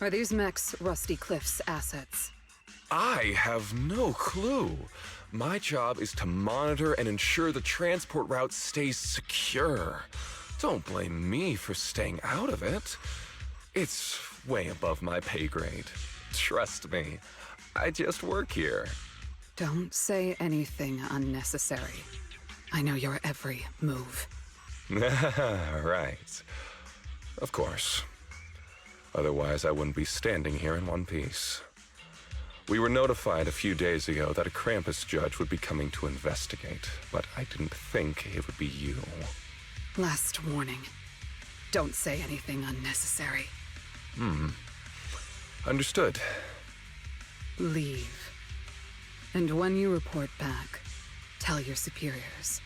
Are these mechs Rusty Cliff's assets? I have no clue. My job is to monitor and ensure the transport route stays secure. Don't blame me for staying out of it. It's way above my pay grade. Trust me, I just work here. Don't say anything unnecessary. I know your every move. Right. Of course. Otherwise, I wouldn't be standing here in one piece. We were notified a few days ago that a Krampus judge would be coming to investigate, but I didn't think it would be you. Last warning. Don't say anything unnecessary. Understood. Leave. And when you report back, tell your superiors.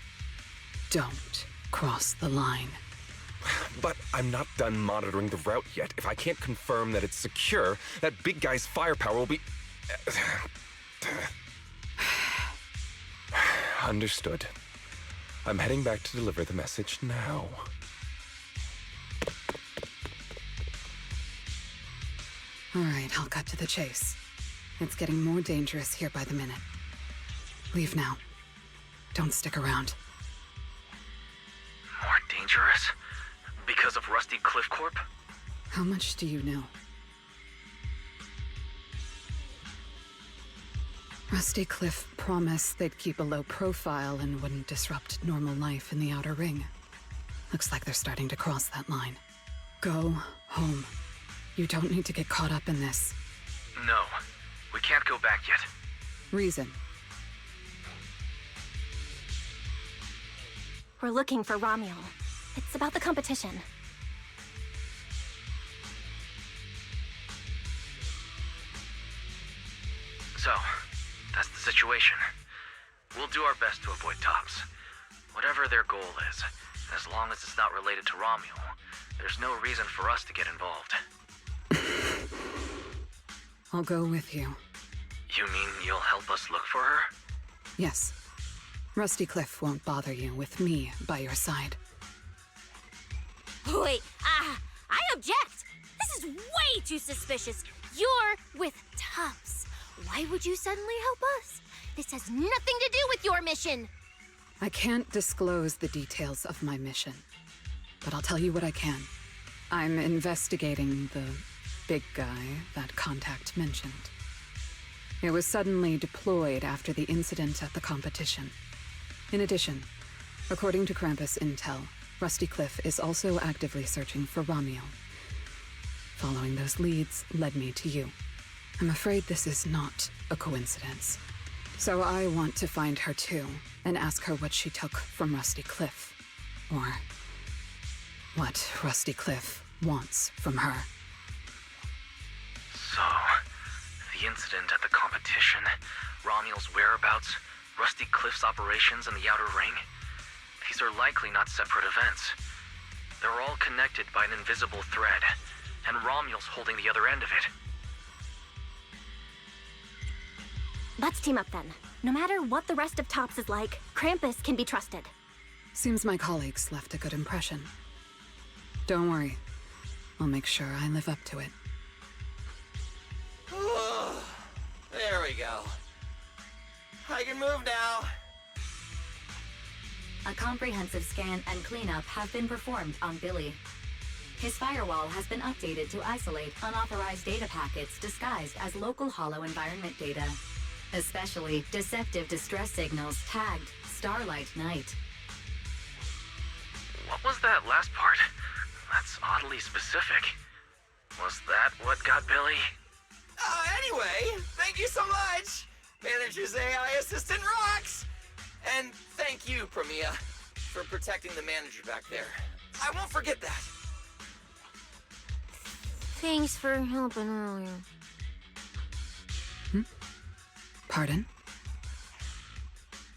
Don't cross the line. But I'm not done monitoring the route yet. If I can't confirm that it's secure, that big guy's firepower will be... Understood. I'm heading back to deliver the message now. All right, I'll cut to the chase. It's getting more dangerous here by the minute. Leave now. Don't stick around. More dangerous? Because of Rusty Cliff Corp? How much do you know? Rusty Cliff promised they'd keep a low profile and wouldn't disrupt normal life in the Outer Ring. Looks like they're starting to cross that line. Go home. You don't need to get caught up in this. No, we can't go back yet. Reason. We're looking for Romuel. It's about the competition. So, that's the situation. We'll do our best to avoid Tops. Whatever their goal is, as long as it's not related to Romuel, there's no reason for us to get involved. I'll go with you. You mean you'll help us look for her? Yes. Rusty Cliff won't bother you with me by your side. Wait, I object! This is way too suspicious. You're with Tubbs. Why would you suddenly help us? This has nothing to do with your mission. I can't disclose the details of my mission, but I'll tell you what I can. I'm investigating the big guy that Contact mentioned. It was suddenly deployed after the incident at the competition. In addition, according to Krampus intel, Rusty Cliff is also actively searching for Romuel. Following those leads led me to you. I'm afraid this is not a coincidence. So I want to find her too, and ask her what she took from Rusty Cliff. Or what Rusty Cliff wants from her. So, the incident at the competition, Romuel's whereabouts, Rusty Cliff's operations in the Outer Ring, these are likely not separate events. They're all connected by an invisible thread, and Romuel's holding the other end of it. Let's team up then. No matter what the rest of Tops is like, Krampus can be trusted. Seems my colleagues left a good impression. Don't worry. I'll make sure I live up to it. There we go. I can move now. A comprehensive scan and cleanup have been performed on Billy. His firewall has been updated to isolate unauthorized data packets disguised as local hollow environment data, especially deceptive distress signals tagged Starlight Night. What was that last part? That's oddly specific. Was that what got Billy? Anyway, thank you so much! Manager's AI assistant rocks! And thank you, Premia, for protecting the manager back there. I won't forget that. Thanks for helping earlier. Pardon?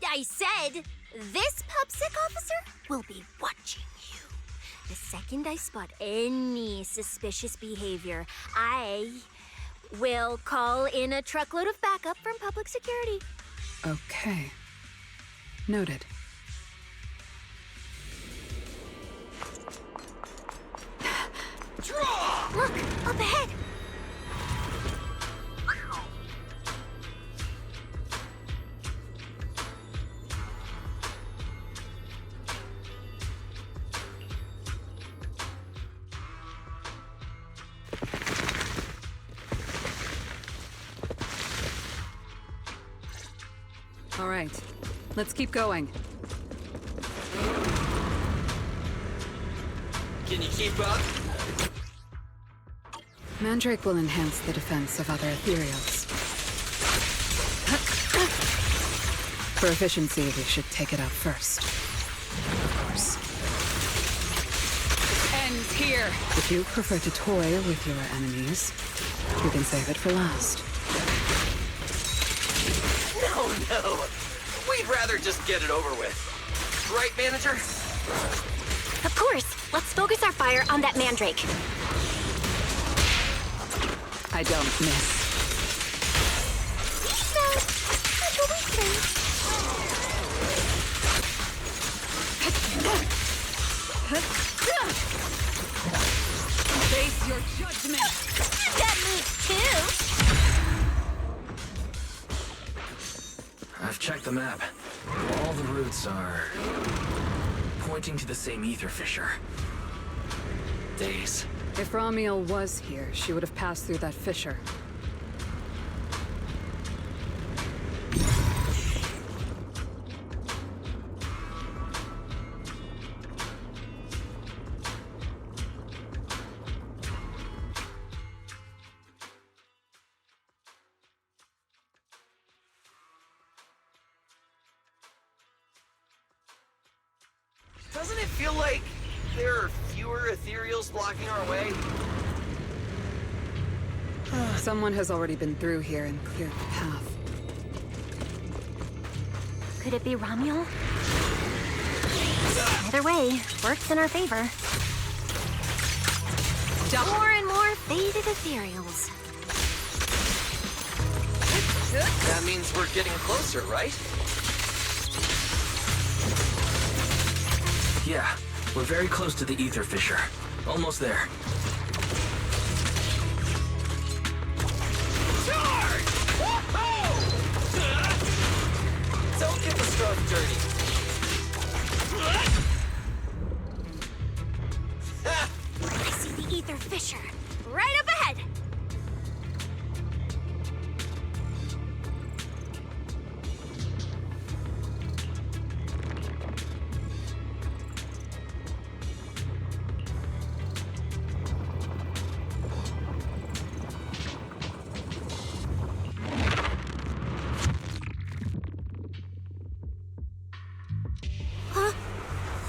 I said, this PubSec officer will be watching you. The second I spot any suspicious behavior, I will call in a truckload of backup from public security. Okay. Noted. Draw! Look, up ahead! All right, let's keep going. Can you keep up? Mandrake will enhance the defense of other ethereals. For efficiency, we should take it out first. Of course. It ends here! If you prefer to toy with your enemies, you can save it for last. No. We'd rather just get it over with. Right, manager? Of course. Let's focus our fire on that mandrake. I don't miss. Face your judgment! That moves too! I've checked the map. All the routes are pointing to the same ether fissure. Days. If Ramiel was here, she would have passed through that fissure. Doesn't it feel like there are fewer ethereals blocking our way? Someone has already been through here and cleared the path. Could it be Ramiel? Either way, works in our favor. More and more faded ethereals. That means we're getting closer, right? Yeah, we're very close to the ether fissure. Almost there. Charge! Whoa! Don't get the stroke dirty. I see the ether fissure. Right up ahead!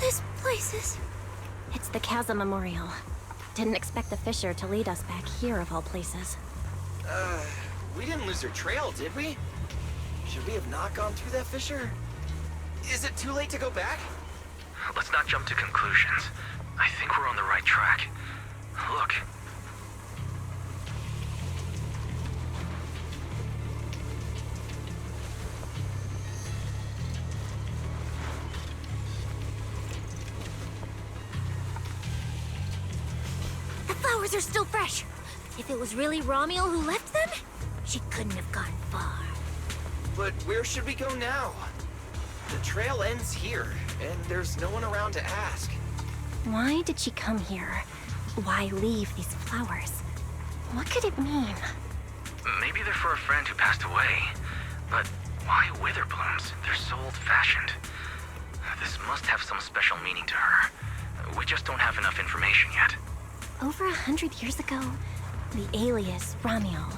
This place is... It's the Chasm Memorial. Didn't expect the fissure to lead us back here of all places. We didn't lose our trail, did we? Should we have not gone through that fissure? Is it too late to go back? Let's not jump to conclusions. I think we're on the right track. Look. The flowers are still fresh. If it was really Ramiel who left them, she couldn't have gone far. But where should we go now? The trail ends here, and there's no one around to ask. Why did she come here? Why leave these flowers? What could it mean? Maybe they're for a friend who passed away. But why wither blooms? They're so old-fashioned. This must have some special meaning to her. We just don't have enough information yet. Over 100 years ago, the alias Ramiel.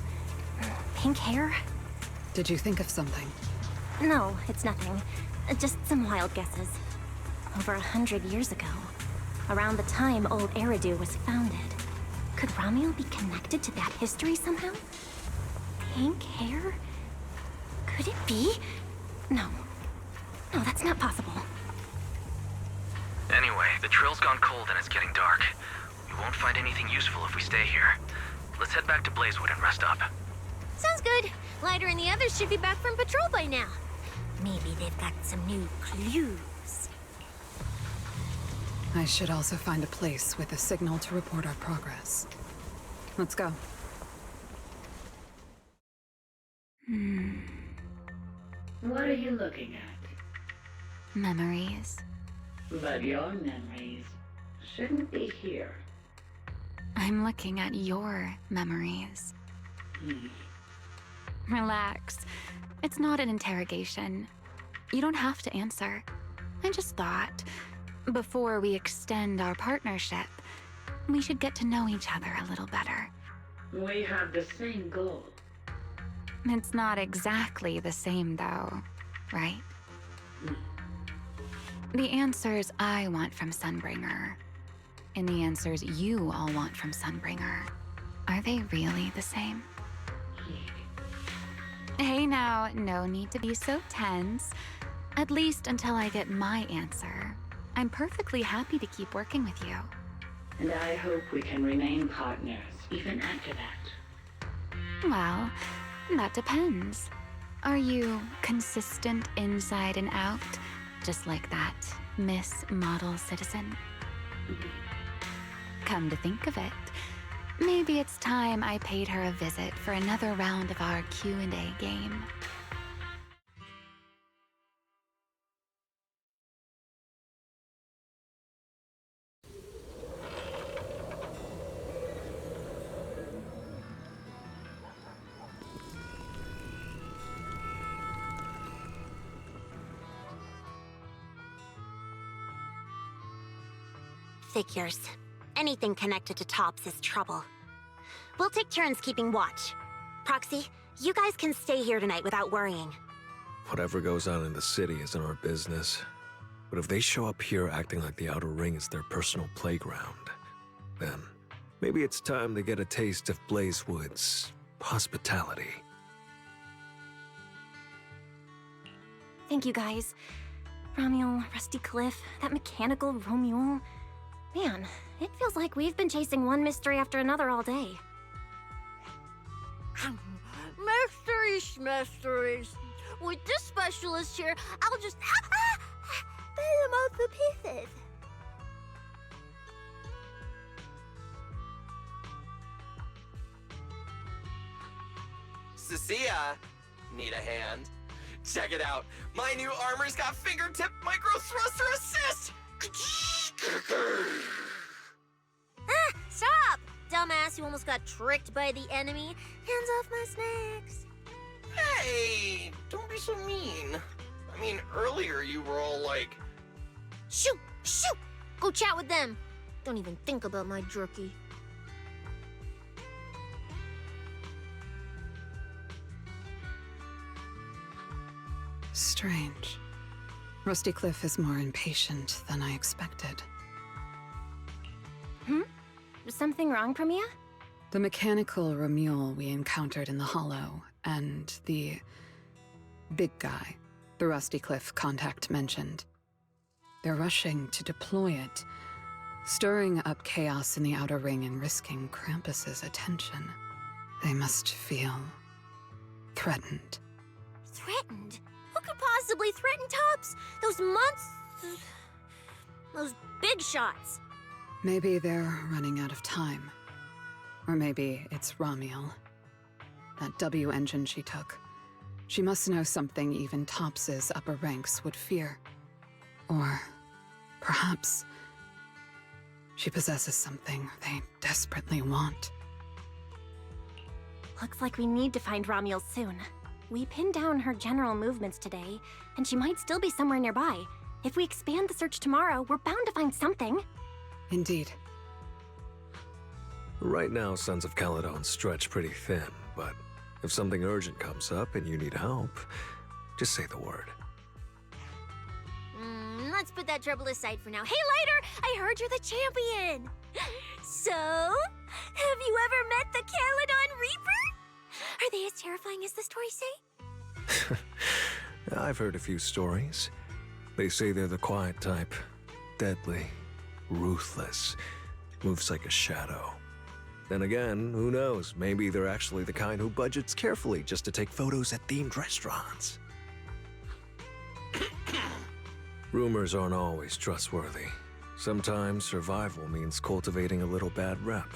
Pink hair? Did you think of something? No, it's nothing. Just some wild guesses. Over 100 years ago, around the time old Eridu was founded, could Ramiel be connected to that history somehow? Pink hair? Could it be? No. No, that's not possible. Anyway, the trail's gone cold and it's getting dark. We won't find anything useful if we stay here. Let's head back to Blazewood and rest up. Sounds good. Lighter and the others should be back from patrol by now. Maybe they've got some new clues. I should also find a place with a signal to report our progress. Let's go. What are you looking at? Memories. But your memories shouldn't be here. I'm looking at your memories. Relax. It's not an interrogation. You don't have to answer. I just thought, before we extend our partnership, we should get to know each other a little better. We have the same goal. It's not exactly the same, though, right? The answers I want from Sunbringer, and the answers you all want from Sunbringer, are they really the same? Hey now, no need to be so tense. At least until I get my answer. I'm perfectly happy to keep working with you. And I hope we can remain partners, even after that. Well, that depends. Are you consistent inside and out, just like that Miss Model Citizen? Come to think of it, maybe it's time I paid her a visit for another round of our Q&A game. Figures. Anything connected to Tops is trouble. We'll take turns keeping watch. Proxy, you guys can stay here tonight without worrying. Whatever goes on in the city isn't our business. But if they show up here acting like the Outer Ring is their personal playground, then maybe it's time to get a taste of Blazewood's hospitality. Thank you guys. Romuel, Rusty Cliff, that mechanical Romuel. Man, it feels like we've been chasing one mystery after another all day. Mysteries. With this specialist here, I'll just pay them out the pieces. Cecilia, need a hand? Check it out. My new armor's got fingertip micro thruster assist. Stop! Dumbass who almost got tricked by the enemy. Hands off my snacks. Hey, don't be so mean. I mean, earlier you were all like... Shoot! Shoot! Go chat with them. Don't even think about my jerky. Strange. Rusty Cliff is more impatient than I expected. Was something wrong, Premia? The mechanical Romuel we encountered in the Hollow, and the big guy the Rusty Cliff contact mentioned. They're rushing to deploy it, stirring up chaos in the Outer Ring and risking Krampus's attention. They must feel threatened. Threatened? Who could possibly threaten Tops? Those monsters... Those big shots. Maybe they're running out of time. Or maybe it's Romuel. That W engine she took. She must know something even Tops's upper ranks would fear. Or perhaps she possesses something they desperately want. Looks like we need to find Romuel soon. We pinned down her general movements today, and she might still be somewhere nearby. If we expand the search tomorrow, we're bound to find something. Indeed. Right now, Sons of Caledon stretch pretty thin, but if something urgent comes up and you need help, just say the word. Let's put that trouble aside for now. Hey, Lighter! I heard you're the champion! So, have you ever met the Caledon Reaper? Are they as terrifying as the stories say? I've heard a few stories. They say they're the quiet type. Deadly. Ruthless. Moves like a shadow. Then again, who knows? Maybe they're actually the kind who budgets carefully just to take photos at themed restaurants. Rumors aren't always trustworthy. Sometimes survival means cultivating a little bad rep.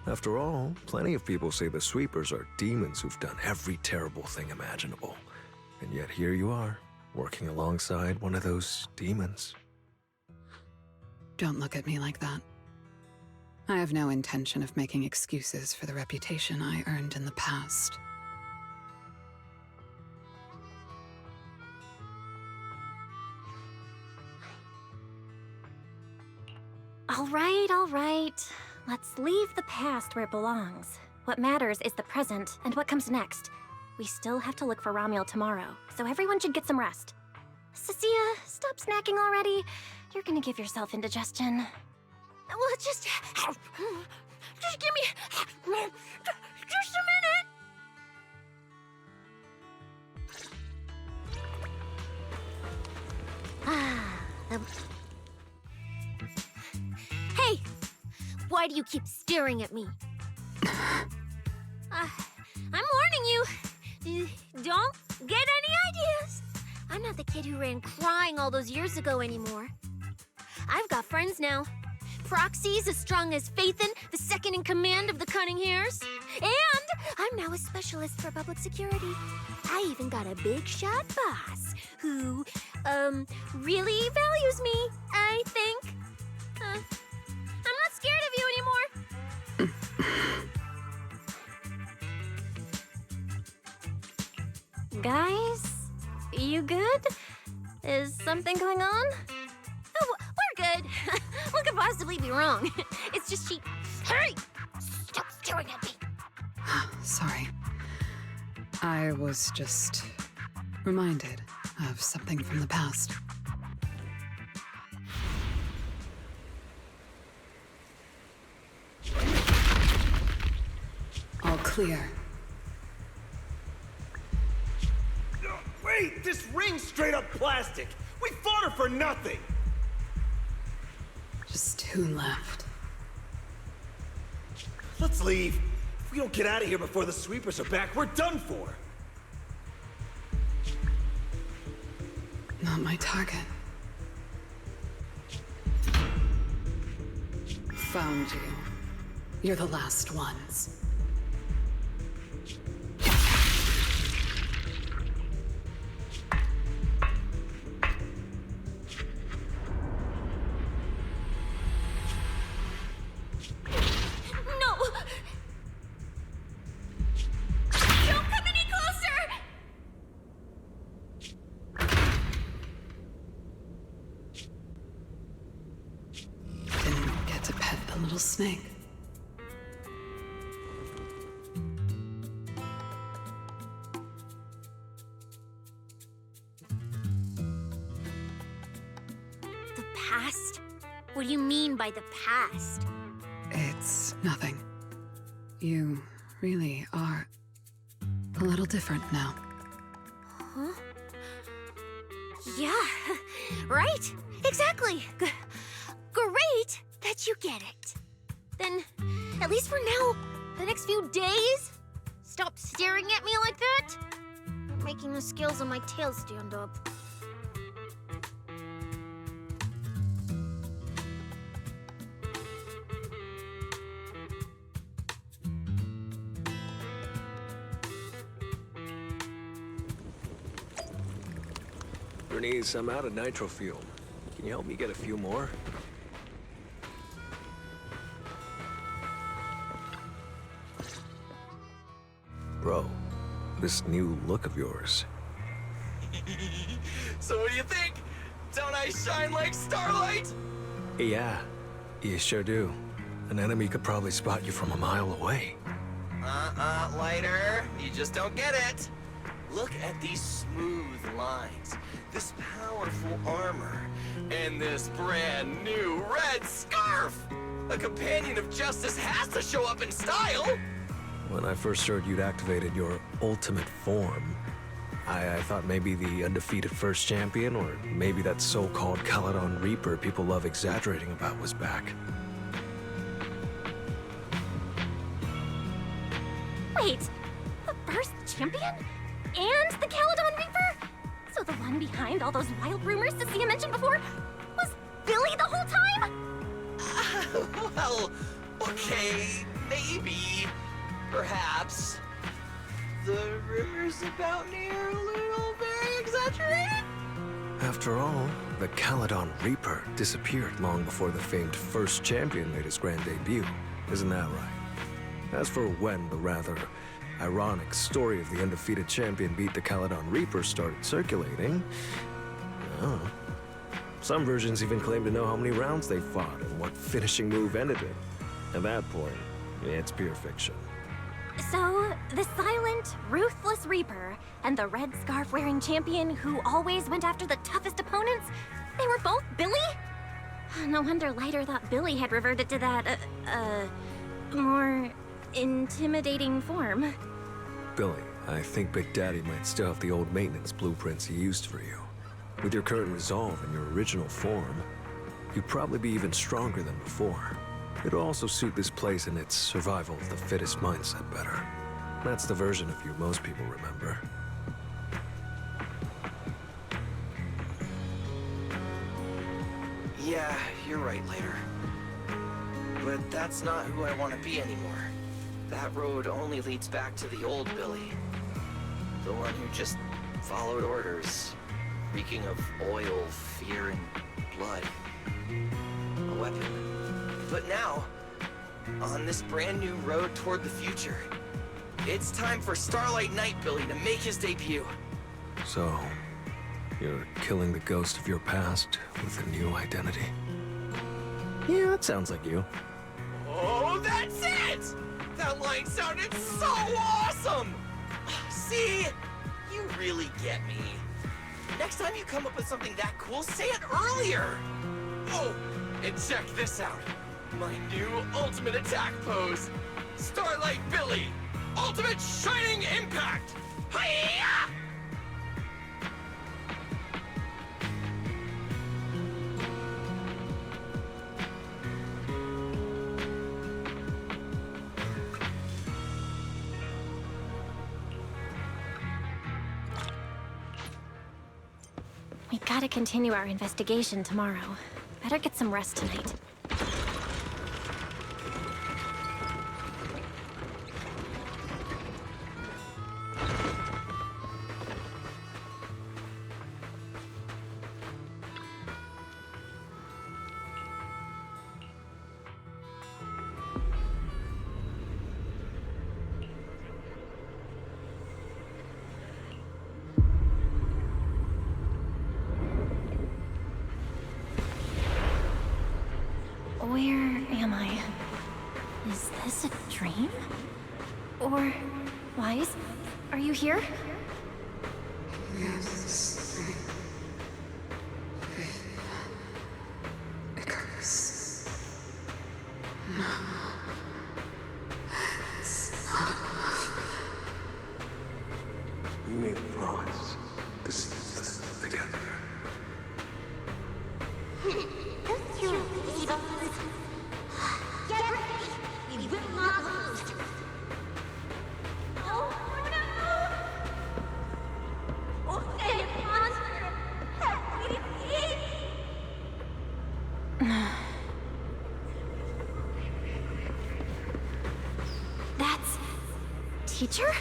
After all, plenty of people say the sweepers are demons who've done every terrible thing imaginable. And yet here you are, working alongside one of those demons. Don't look at me like that. I have no intention of making excuses for the reputation I earned in the past. All right. Let's leave the past where it belongs. What matters is the present and what comes next. We still have to look for Ramiel tomorrow, so everyone should get some rest. Cecilia, stop snacking already. You're gonna give yourself indigestion. Well, just give me just a minute. Hey, why do you keep staring at me? I'm warning you. Don't get any ideas. I'm not the kid who ran crying all those years ago anymore. I've got friends now. Proxies as strong as Faithin, the second in command of the Cunning Hairs. And I'm now a specialist for public security. I even got a big shot boss who, really values me, I think. I'm not scared of you anymore. Guys, you good? Is something going on? Oh, we're good. What could possibly be wrong? It's just she... Hey! Stop staring at me! Sorry. I was just reminded of something from the past. All clear. Wait! This ring's straight up plastic! We fought her for nothing! Just 2 left. Let's leave. If we don't get out of here before the sweepers are back, we're done for! Not my target. Found you. You're the last ones. Snake. The past? What do you mean by the past? It's nothing. You really are a little different now. Huh? Yeah, right? Exactly. Great that you get it. Then, at least for now, the next few days, stop staring at me like that. You're making the scales on my tail stand up. Bernice, I'm out of nitro fuel. Can you help me get a few more? Bro, this new look of yours. So what do you think? Don't I shine like starlight? Yeah, you sure do. An enemy could probably spot you from a mile away. Lighter. You just don't get it. Look at these smooth lines, this powerful armor, and this brand new red scarf! A companion of justice has to show up in style! When I first heard you'd activated your ultimate form, I thought maybe the undefeated first champion, or maybe that so-called Caledon Reaper people love exaggerating about was back. Wait, the first champion? And the Caledon Reaper? So the one behind all those wild rumors Cecilia mentioned before was Billy the whole time? Well, okay, maybe. Perhaps. The rumors about me are a little very exaggerated? After all, the Caledon Reaper disappeared long before the famed first champion made his grand debut. Isn't that right? As for when the rather ironic story of the undefeated champion beat the Caledon Reaper started circulating, Some versions even claim to know how many rounds they fought and what finishing move ended it. At that point, it's pure fiction. So, the silent, ruthless Reaper and the red scarf-wearing champion who always went after the toughest opponents, they were both Billy? No wonder Lighter thought Billy had reverted to that, more intimidating form. Billy, I think Big Daddy might still have the old maintenance blueprints he used for you. With your current resolve and your original form, you'd probably be even stronger than before. It'll also suit this place and its survival of the fittest mindset better. That's the version of you most people remember. Yeah, you're right, Later. But that's not who I want to be anymore. That road only leads back to the old Billy. The one who just followed orders, reeking of oil, fear, and blood. A weapon. But now, on this brand new road toward the future, it's time for Starlight Knight Billy to make his debut. So, you're killing the ghost of your past with a new identity. Yeah, that sounds like you. Oh, that's it! That line sounded so awesome! See? You really get me. Next time you come up with something that cool, say it earlier! Oh, and check this out. My new ultimate attack pose. Starlight Billy. Ultimate Shining Impact. Hi-ya! We gotta continue our investigation tomorrow. Better get some rest tonight. Where am I? Is this a dream? Or... Wise? Are you here? Yes. Icarus. No. It's not enough. We made a promise to see this together. That's... Teacher?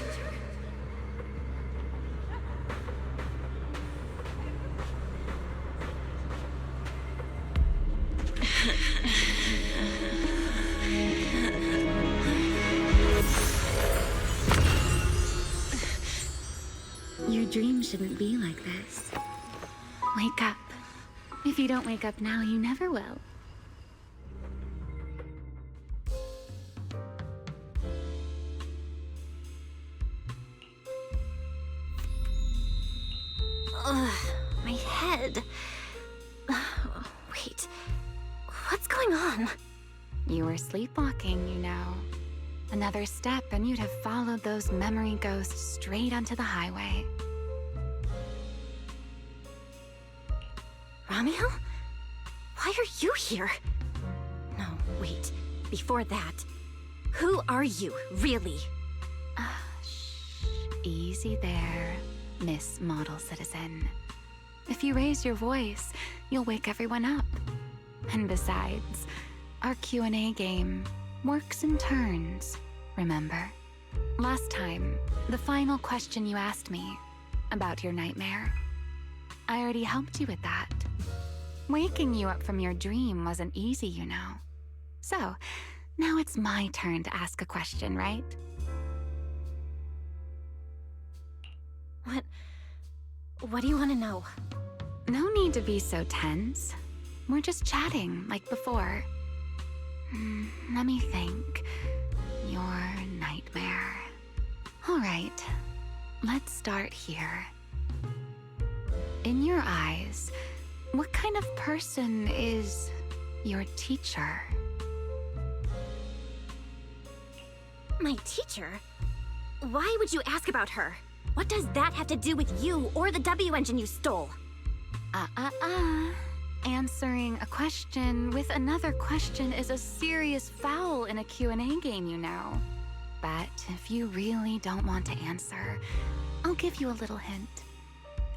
Your dream shouldn't be like this. Wake up. If you don't wake up now, you never will. Ugh, my head. Wait, what's going on? You were sleepwalking, you know. Another step and you'd have followed those memory ghosts straight onto the highway. Ramiel? Why are you here? No, wait. Before that, who are you, really? Shh. Easy there, Miss Model Citizen. If you raise your voice, you'll wake everyone up. And besides, our Q&A game works in turns, remember? Last time, the final question you asked me about your nightmare, I already helped you with that. Waking you up from your dream wasn't easy, you know. So, now it's my turn to ask a question, right? What do you want to know? No need to be so tense. We're just chatting like before. Let me think. Your nightmare. All right, let's start here. In your eyes, what kind of person is your teacher? My teacher? Why would you ask about her? What does that have to do with you or the W engine you stole? Answering a question with another question is a serious foul in a Q&A game, you know. But if you really don't want to answer, I'll give you a little hint.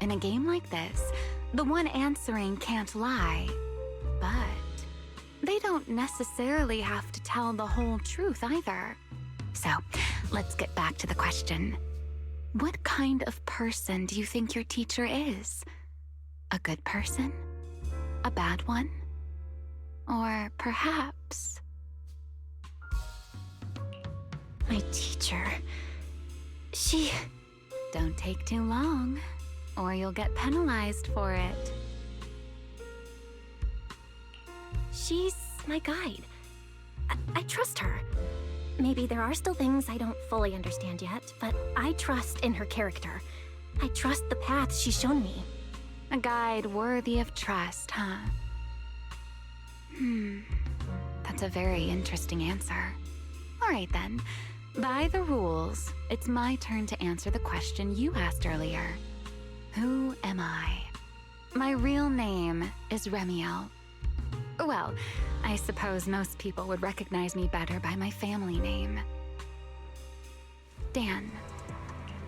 In a game like this, the one answering can't lie, but they don't necessarily have to tell the whole truth either. So, let's get back to the question. What kind of person do you think your teacher is? A good person? A bad one? Or perhaps... My teacher... She... Don't take too long, or you'll get penalized for it. She's my guide. I trust her. Maybe there are still things I don't fully understand yet, but I trust in her character. I trust the path she's shown me. A guide worthy of trust, huh? That's a very interesting answer. All right then. By the rules, it's my turn to answer the question you asked earlier. Who am I? My real name is Remiel. Well, I suppose most people would recognize me better by my family name. Dan.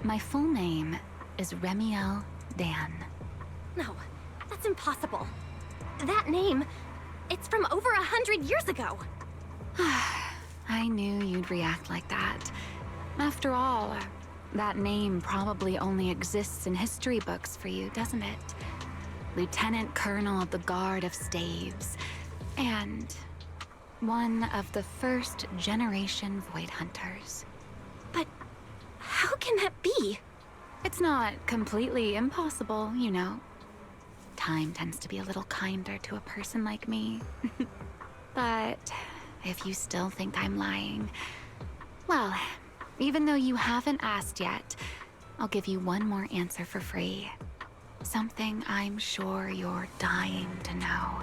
My full name is Remiel Dan. No, that's impossible. That name, it's from over 100 years ago. I knew you'd react like that. After all, that name probably only exists in history books for you, doesn't it? Lieutenant Colonel of the Guard of Staves, and one of the first generation Void Hunters. But how can that be? It's not completely impossible, you know. Time tends to be a little kinder to a person like me. But if you still think I'm lying, well, even though you haven't asked yet, I'll give you one more answer for free. Something I'm sure you're dying to know.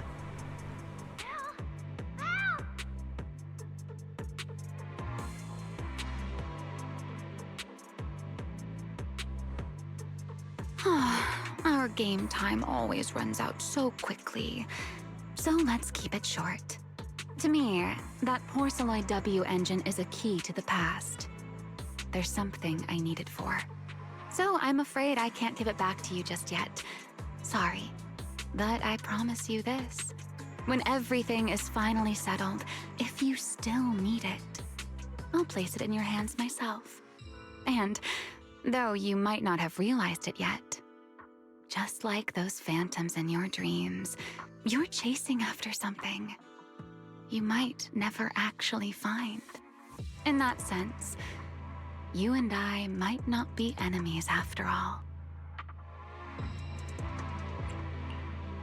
Our game time always runs out so quickly, so let's keep it short. To me, that Porceloid W engine is a key to the past. There's something I need it for. So I'm afraid I can't give it back to you just yet. Sorry, but I promise you this. When everything is finally settled, if you still need it, I'll place it in your hands myself. And though you might not have realized it yet, just like those phantoms in your dreams, you're chasing after something you might never actually find. In that sense, you and I might not be enemies after all.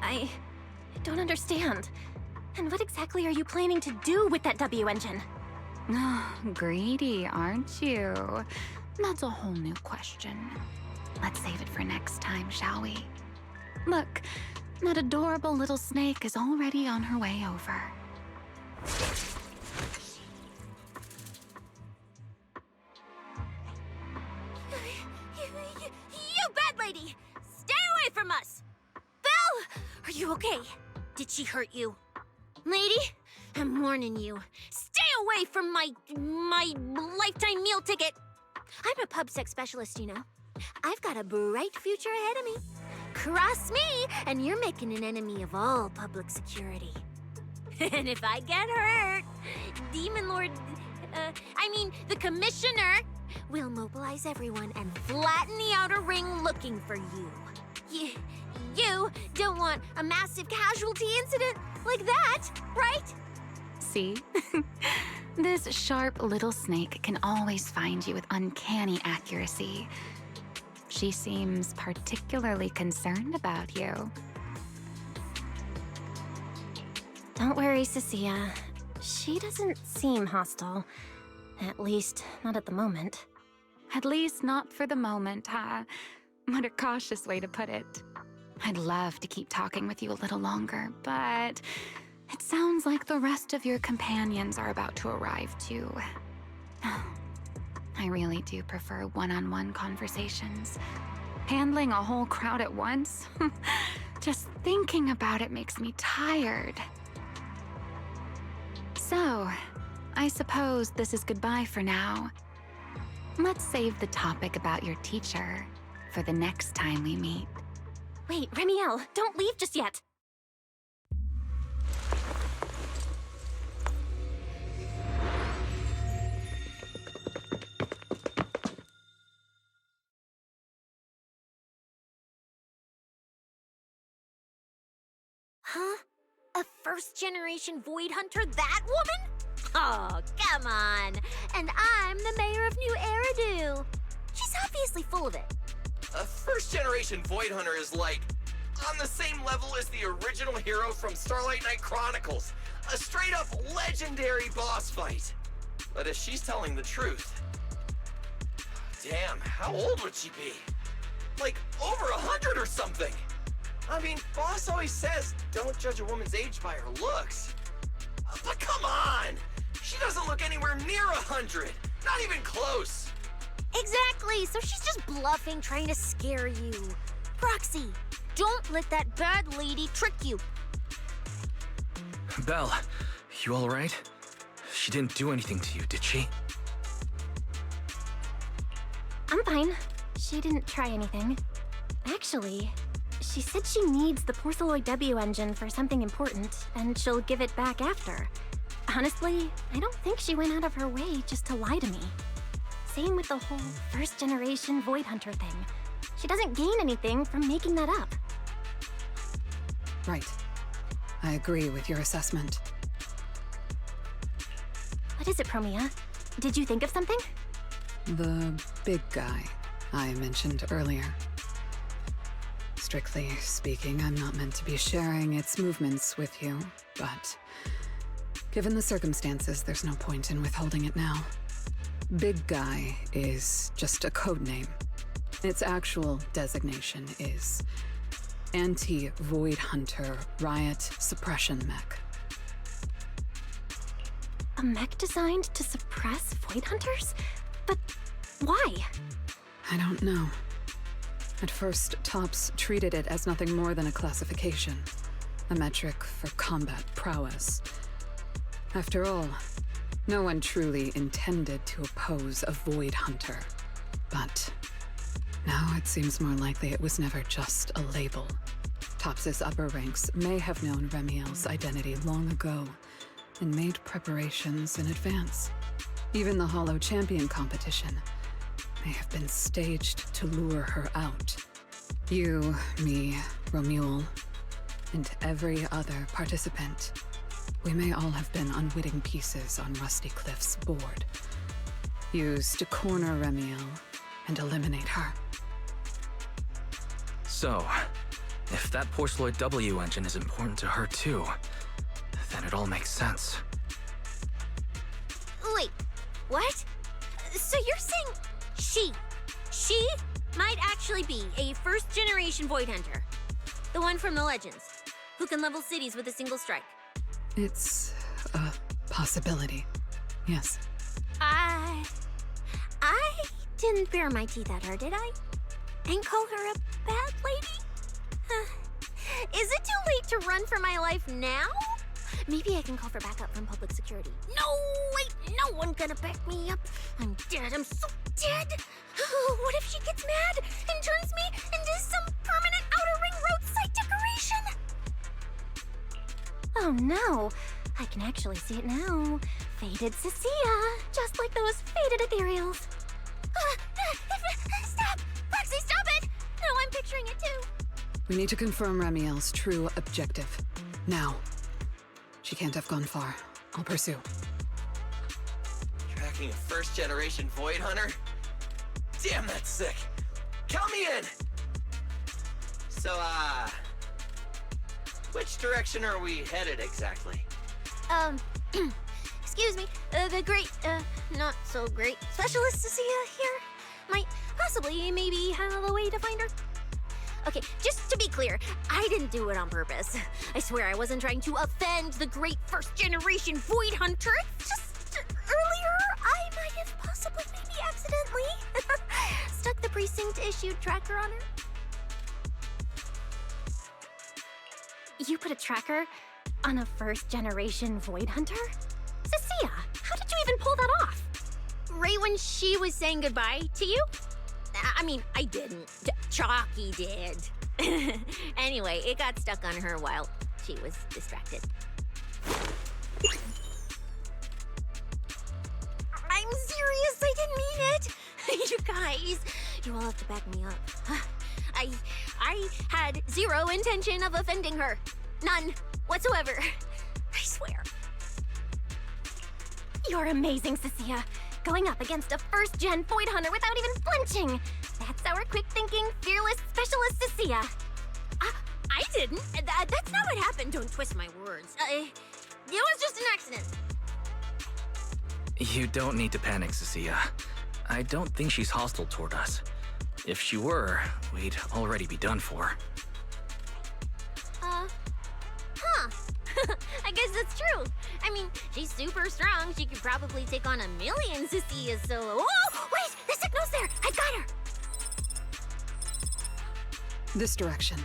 I don't understand. And what exactly are you planning to do with that W engine? Greedy, aren't you? That's a whole new question. Let's save it for next time, shall we? Look, that adorable little snake is already on her way over. You bad lady! Stay away from us! Belle! Are you okay? Did she hurt you? Lady, I'm warning you. Stay away from my lifetime meal ticket! I'm a pub sex specialist, you know. I've got a bright future ahead of me. Cross me, and you're making an enemy of all public security. And if I get hurt, Demon Lord... the Commissioner will mobilize everyone and flatten the outer ring looking for you. You don't want a massive casualty incident like that, right? See? This sharp little snake can always find you with uncanny accuracy. She seems particularly concerned about you. Don't worry, Cecilia. She doesn't seem hostile. At least, not at the moment. At least not for the moment, huh? What a cautious way to put it. I'd love to keep talking with you a little longer, but it sounds like the rest of your companions are about to arrive too. I really do prefer one-on-one conversations. Handling a whole crowd at once? Just thinking about it makes me tired. So, I suppose this is goodbye for now. Let's save the topic about your teacher for the next time we meet. Wait, Remiel, don't leave just yet! Huh? A first-generation Void Hunter, that woman? Oh, come on. And I'm the mayor of New Eridu. She's obviously full of it. A first-generation Void Hunter is like on the same level as the original hero from Starlight Knight Chronicles. A straight-up legendary boss fight. But if she's telling the truth... Damn, how old would she be? Like, over 100 or something! I mean, boss always says, don't judge a woman's age by her looks. But come on! She doesn't look anywhere near 100! Not even close! Exactly, so she's just bluffing, trying to scare you. Proxy, don't let that bad lady trick you. Belle, you alright? She didn't do anything to you, did she? I'm fine. She didn't try anything. Actually, she said she needs the Porceloid W engine for something important, and she'll give it back after. Honestly, I don't think she went out of her way just to lie to me. Same with the whole first-generation Void Hunter thing. She doesn't gain anything from making that up. Right. I agree with your assessment. What is it, Promia? Did you think of something? The big guy I mentioned earlier. Strictly speaking, I'm not meant to be sharing its movements with you, but given the circumstances, there's no point in withholding it now. Big Guy is just a code name. Its actual designation is Anti-Void Hunter Riot Suppression Mech. A mech designed to suppress Void Hunters? But why? I don't know. At first, Tops treated it as nothing more than a classification, a metric for combat prowess. After all, no one truly intended to oppose a Void Hunter. But now it seems more likely it was never just a label. Tops's upper ranks may have known Remiel's identity long ago and made preparations in advance. Even the Hollow Champion competition may have been staged to lure her out. You, me, Romuald, and every other participant, we may all have been unwitting pieces on Rusty Cliff's board, used to corner Remiel and eliminate her. So, if that Porceloid W engine is important to her too, then it all makes sense. Wait, what? So you're saying she might actually be a first-generation Void Hunter? The one from the Legends, who can level cities with a single strike? It's a possibility, yes. I didn't bare my teeth at her, did I? And call her a bad lady? Is it too late to run for my life now? Maybe I can call for backup from public security. No, wait, no one gonna back me up. I'm dead, I'm so dead. What if she gets mad and turns me into some permanent outer ring roadside decoration? Oh no, I can actually see it now. Faded Cecilia, just like those faded ethereals. Stop! Proxy, stop it! No, I'm picturing it too. We need to confirm Remiel's true objective. Now. She can't have gone far. I'll pursue. Tracking a first-generation Void Hunter? Damn, that's sick. Count me in! So, Which direction are we headed exactly? Excuse me, the great, not so great specialist Cecilia here might possibly maybe have a way to find her. Okay, just to be clear, I didn't do it on purpose. I swear I wasn't trying to offend the great first-generation Void Hunter. Just earlier, I might have possibly maybe accidentally stuck the precinct-issued tracker on her. You put a tracker on a first-generation Void Hunter? Cecilia, how did you even pull that off? Right when she was saying goodbye to you? I mean, I didn't. Chalky did. Anyway, it got stuck on her while she was distracted. I'm serious, I didn't mean it. You guys, you all have to back me up. I had zero intention of offending her. None whatsoever. I swear. You're amazing, Cecilia. Going up against a first-gen Void Hunter without even flinching. That's our quick-thinking, fearless specialist, Cecilia. I didn't. That's not what happened. Don't twist my words. It was just an accident. You don't need to panic, Cecilia. I don't think she's hostile toward us. If she were, we'd already be done for. I guess that's true. I mean, she's super strong. She could probably take on 1,000,000 Cecilias solo. Oh, wait! The signal's there! I've got her! This direction.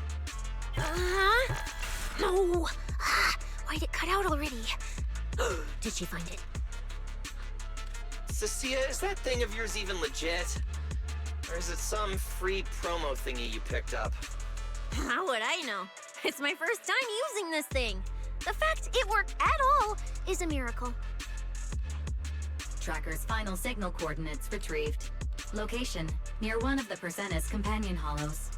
No! Why'd it cut out already? Did she find it? Cecilia, is that thing of yours even legit? Or is it some free promo thingy you picked up? How would I know? It's my first time using this thing. The fact it worked at all is a miracle. Tracker's final signal coordinates retrieved. Location, near one of the Persenis companion hollows.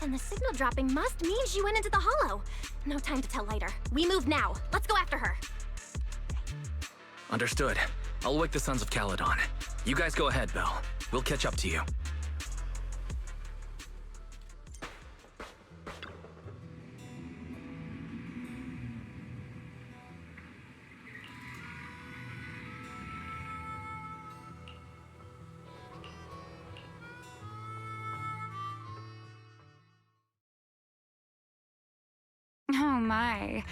And the signal dropping must mean she went into the hollow. No time to tell later. We move now. Let's go after her. Understood. I'll wake the Sons of Caledon. You guys go ahead, Belle. We'll catch up to you. Oh my.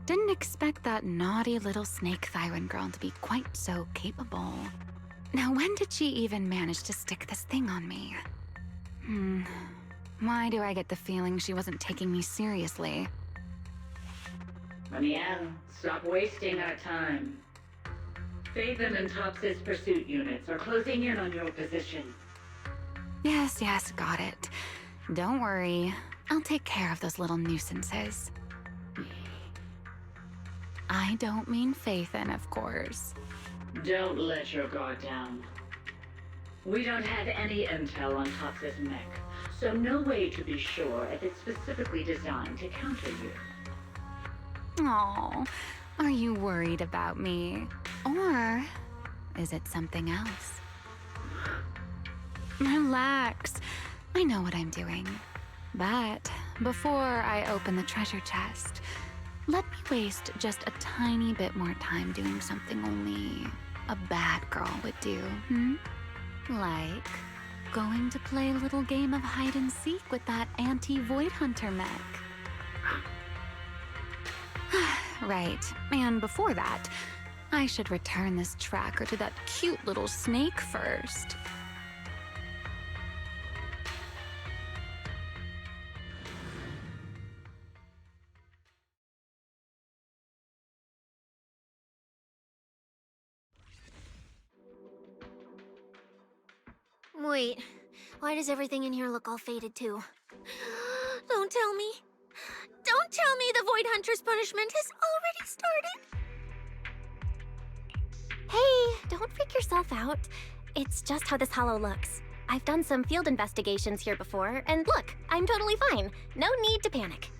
Didn't expect that naughty little snake Thyran girl to be quite so capable. Now when did she even manage to stick this thing on me? Why do I get the feeling she wasn't taking me seriously? Ramiel, stop wasting our time. Phaethon and Tops's pursuit units are closing in on your position. Yes, got it. Don't worry. I'll take care of those little nuisances. I don't mean Phaethon, of course. Don't let your guard down. We don't have any intel on Tops's mech, so no way to be sure if it's specifically designed to counter you. Oh, are you worried about me? Or is it something else? Relax. I know what I'm doing. But before I open the treasure chest, let me waste just a tiny bit more time doing something only a bad girl would do, Like going to play a little game of hide and seek with that anti-Void Hunter mech. Right, and before that, I should return this tracker to that cute little snake first. Wait, why does everything in here look all faded too? Don't tell me. Don't tell me the Void Hunter's punishment has already started. Hey, don't freak yourself out. It's just how this hollow looks. I've done some field investigations here before, and look, I'm totally fine. No need to panic.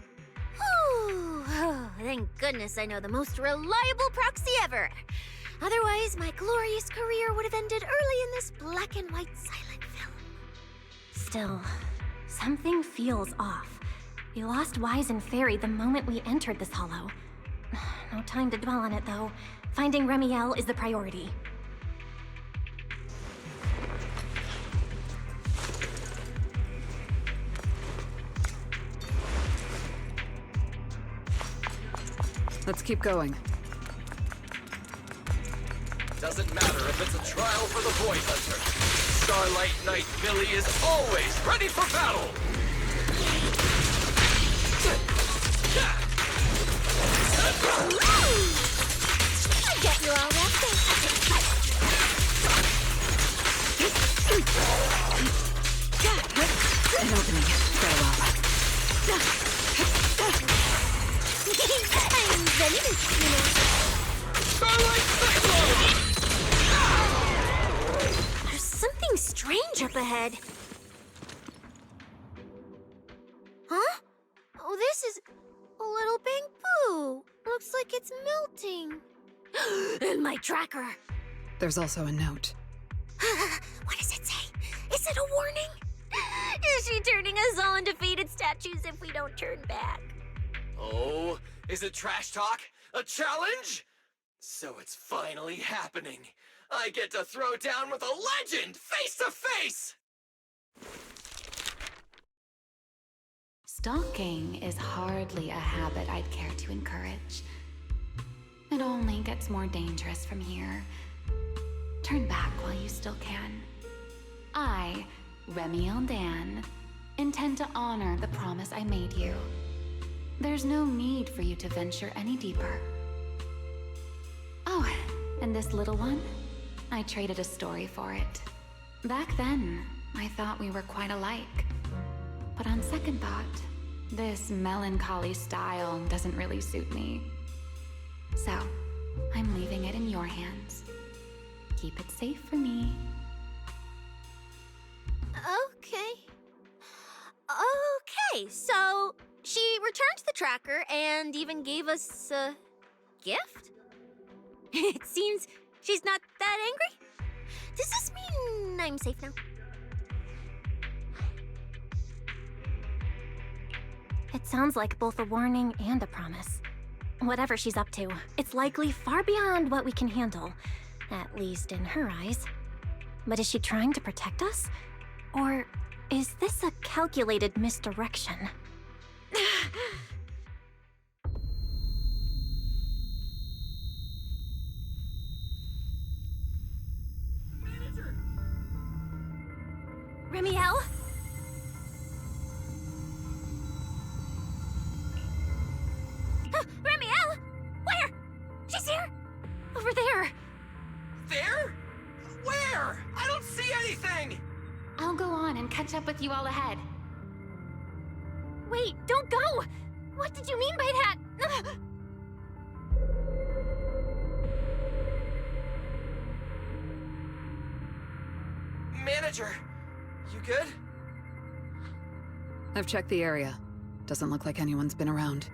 Whew. Oh, thank goodness I know the most reliable proxy ever. Otherwise, my glorious career would have ended early in this black and white silent film. Something feels off. We lost Wise and Fairy the moment we entered this hollow. No time to dwell on it, though. Finding Remiel is the priority. Let's keep going. Doesn't matter if it's a trial for the Void Hunter. Starlight Knight Billy is always ready for battle! I get you all wrapped An opening. Farewell. I'm Zenless, you know. Starlight Cyclone! There's something strange up ahead. Huh? Oh, this is a little bamboo. Looks like it's melting. And my tracker. There's also a note. What does it say? Is it a warning? Is she turning us all into faded statues if we don't turn back? Oh, is it trash talk? A challenge? So it's finally happening. I get to throw down with a legend, face to face! Stalking is hardly a habit I'd care to encourage. It only gets more dangerous from here. Turn back while you still can. I, Remiel Dan, intend to honor the promise I made you. There's no need for you to venture any deeper. Oh, and this little one? I traded a story for it. Back then, I thought we were quite alike. But on second thought, this melancholy style doesn't really suit me. So, I'm leaving it in your hands. Keep it safe for me. Okay. Okay, so she returned the tracker and even gave us a gift? It seems she's not that angry. Does this mean I'm safe now? It sounds like both a warning and a promise. Whatever she's up to, it's likely far beyond what we can handle, at least in her eyes. But is she trying to protect us? Or is this a calculated misdirection? Remiel? Remiel! Where? She's here! Over there! There? Where? I don't see anything! I'll go on and catch up with you all ahead. Wait, don't go! What did you mean by that? Manager, you good? I've checked the area. Doesn't look like anyone's been around.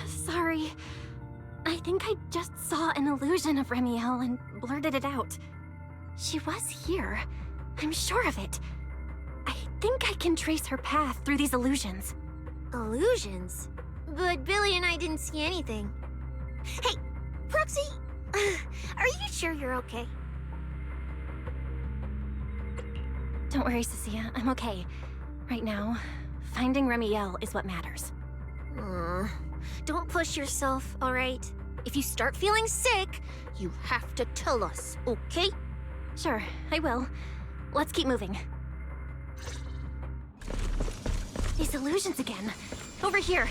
Sorry. I think I just saw an illusion of Remiel and blurted it out. She was here. I'm sure of it. I think I can trace her path through these illusions. Illusions? But Billy and I didn't see anything. Hey, Proxy, are you sure you're okay? Don't worry, Cecilia. I'm okay. Right now, finding Remiel is what matters. Don't push yourself, all right? If you start feeling sick, you have to tell us, okay? Sure, I will. Let's keep moving. These illusions again. Over here.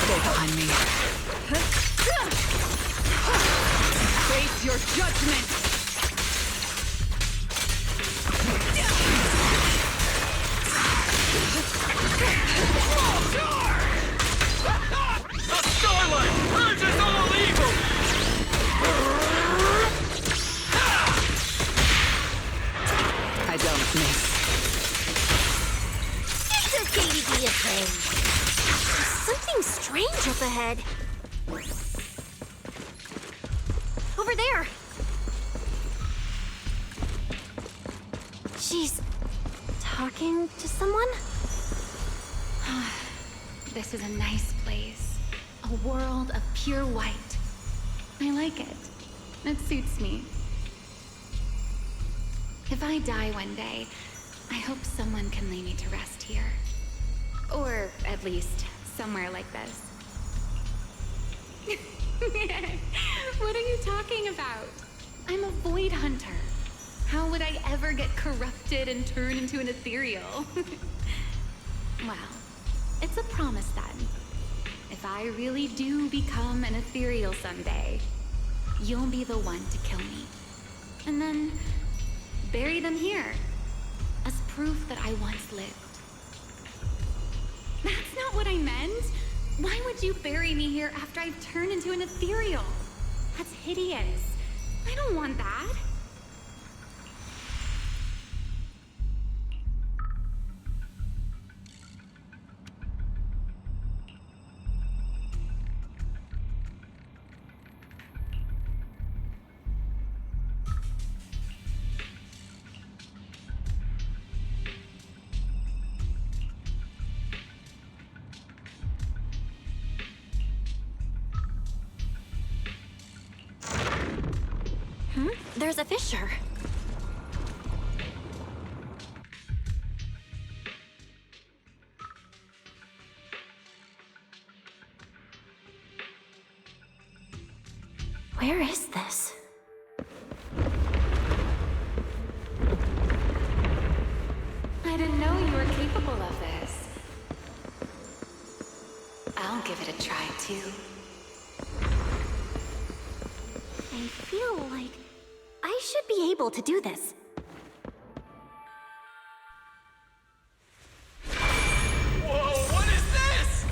Stay behind me. Face your judgment! The Starlight purges all evil! I don't miss. strange up ahead. Over there. She's talking to someone? This is a nice place. A world of pure white. I like it. It suits me. If I die one day, I hope someone can lay me to rest here. Or at least somewhere like this. What are you talking about? I'm a void hunter. How would I ever get corrupted and turn into an ethereal? Well, it's a promise then. If I really do become an ethereal someday, you'll be the one to kill me. And then bury them here as proof that I once lived. That's not what I meant. Why would you bury me here after I've turned into an ethereal? That's hideous. I don't want that. There's a fissure. Where is this? I didn't know you were capable of this. I'll give it a try too. I feel like I should be able to do this. Whoa, what is this?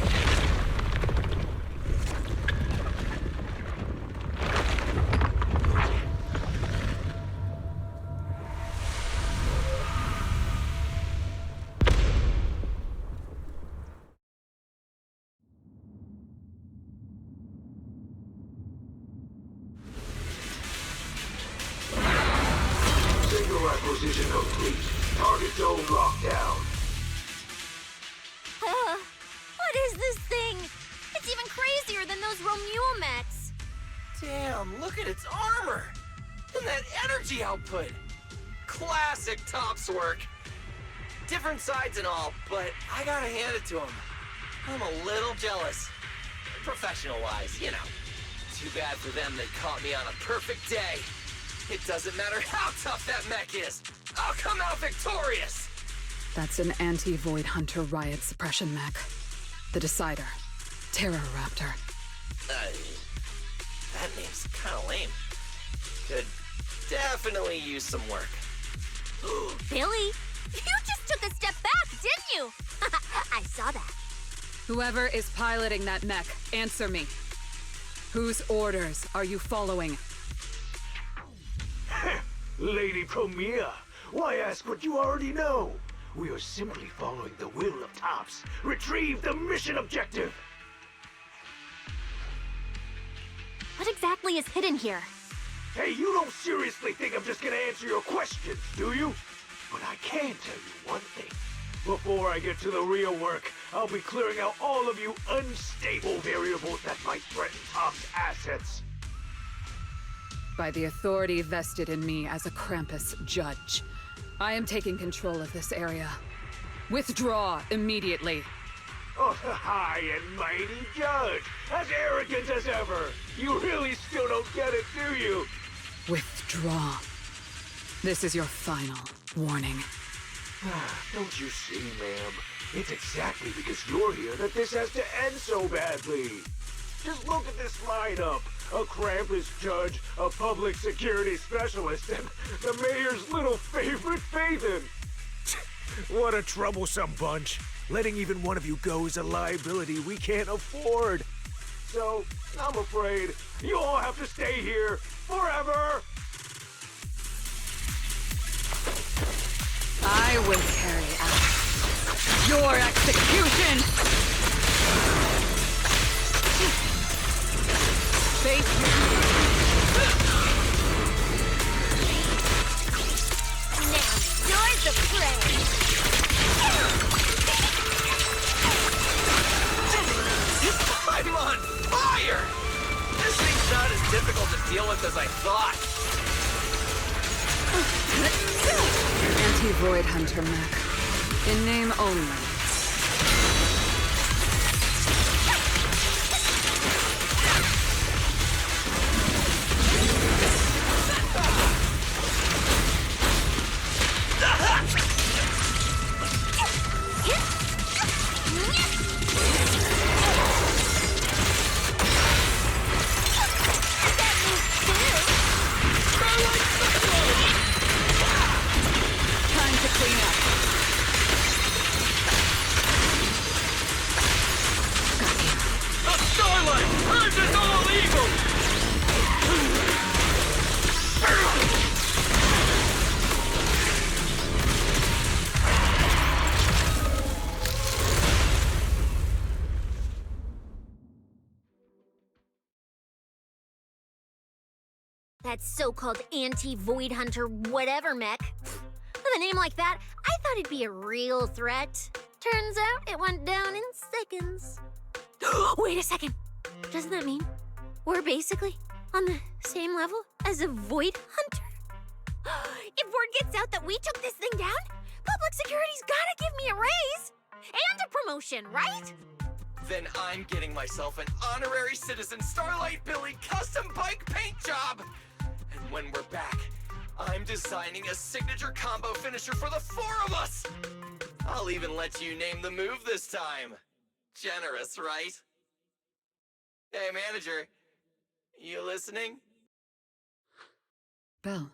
Signal acquisition complete. Target zone locked down. What is this thing? It's even crazier than those Romulo mechs. Damn, look at its armor! And that energy output! Classic Tops work! Different sides and all, but I gotta hand it to him. I'm a little jealous. Professional-wise, you know. Too bad for them they caught me on a perfect day. It doesn't matter how tough that mech is. I'll come out victorious! That's an anti-Void Hunter riot suppression mech. The Decider. Terror Raptor. That name's kinda lame. Could definitely use some work. Billy, you just took a step back, didn't you? I saw that. Whoever is piloting that mech, answer me. Whose orders are you following? Lady Promia, why ask what you already know? We are simply following the will of Tops. Retrieve the mission objective! What exactly is hidden here? Hey, you don't seriously think I'm just gonna answer your questions, do you? But I can tell you one thing. Before I get to the real work, I'll be clearing out all of you unstable variables that might threaten Tops' assets. By the authority vested in me as a Krampus judge, I am taking control of this area. Withdraw immediately. Oh, high and mighty judge! As arrogant as ever! You really still don't get it, do you? Withdraw. This is your final warning. Don't you see, ma'am? It's exactly because you're here that this has to end so badly. Just look at this lineup. A Krampus judge, a public security specialist, and the mayor's little favorite Phaethon. What a troublesome bunch. Letting even one of you go is a liability we can't afford. So, I'm afraid you all have to stay here forever. I will carry out your execution! tough as I thought. Anti-Void Hunter mech. In name only. That so-called anti-Void Hunter whatever mech. With a name like that, I thought it'd be a real threat. Turns out it went down in seconds. Wait a second. Doesn't that mean we're basically on the same level as a Void Hunter? If word gets out that we took this thing down, public security's gotta give me a raise. And a promotion, right? Then I'm getting myself an honorary citizen Starlight Billy custom bike paint job! And when we're back, I'm designing a signature combo finisher for the 4 of us! I'll even let you name the move this time. Generous, right? Hey, manager. You listening? Belle,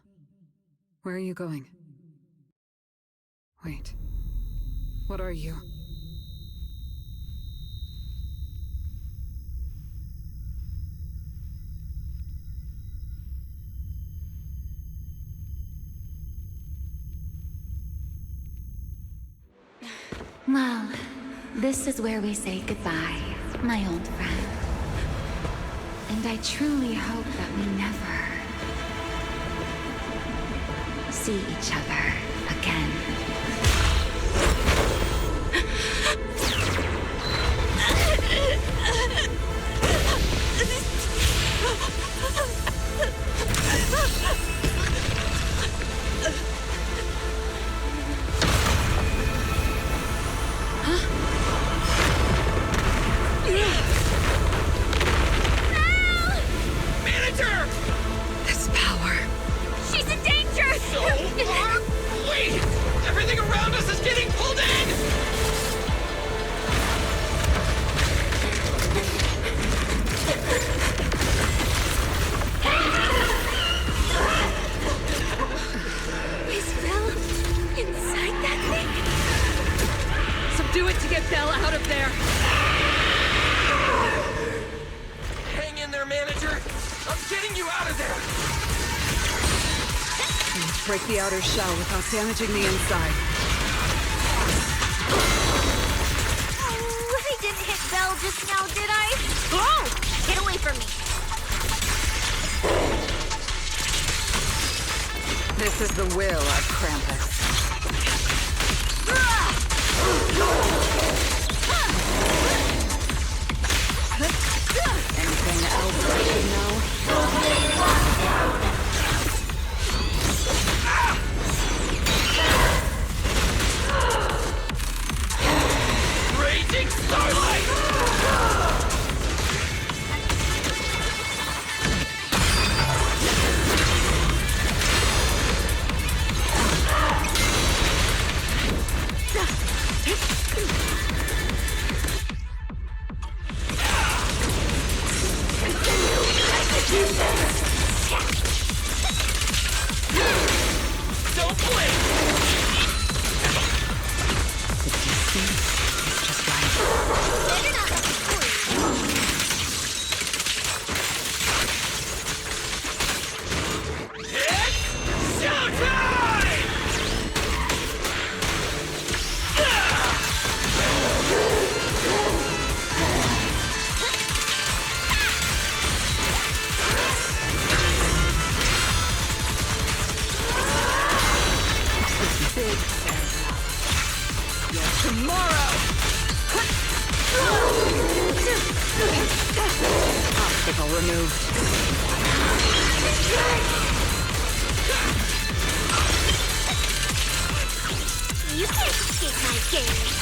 where are you going? Wait. What are you? Well, this is where we say goodbye, my old friend. And I truly hope that we never see each other again. Manager! This power. She's in danger! So are we! Everything around us is getting pulled in! Is Belle inside that thing? Subdue it to get Belle out of there. Hang in there, manager! I'm getting you out of there! Break the outer shell without damaging the inside. Oh, I didn't hit Belle just now, did I? Oh! Get away from me! This is the will of Krampus. Anything else I should know? Raging Starlight! Don't blink! It's showtime! Big tomorrow! Obstacle removed. You can't escape my gaze.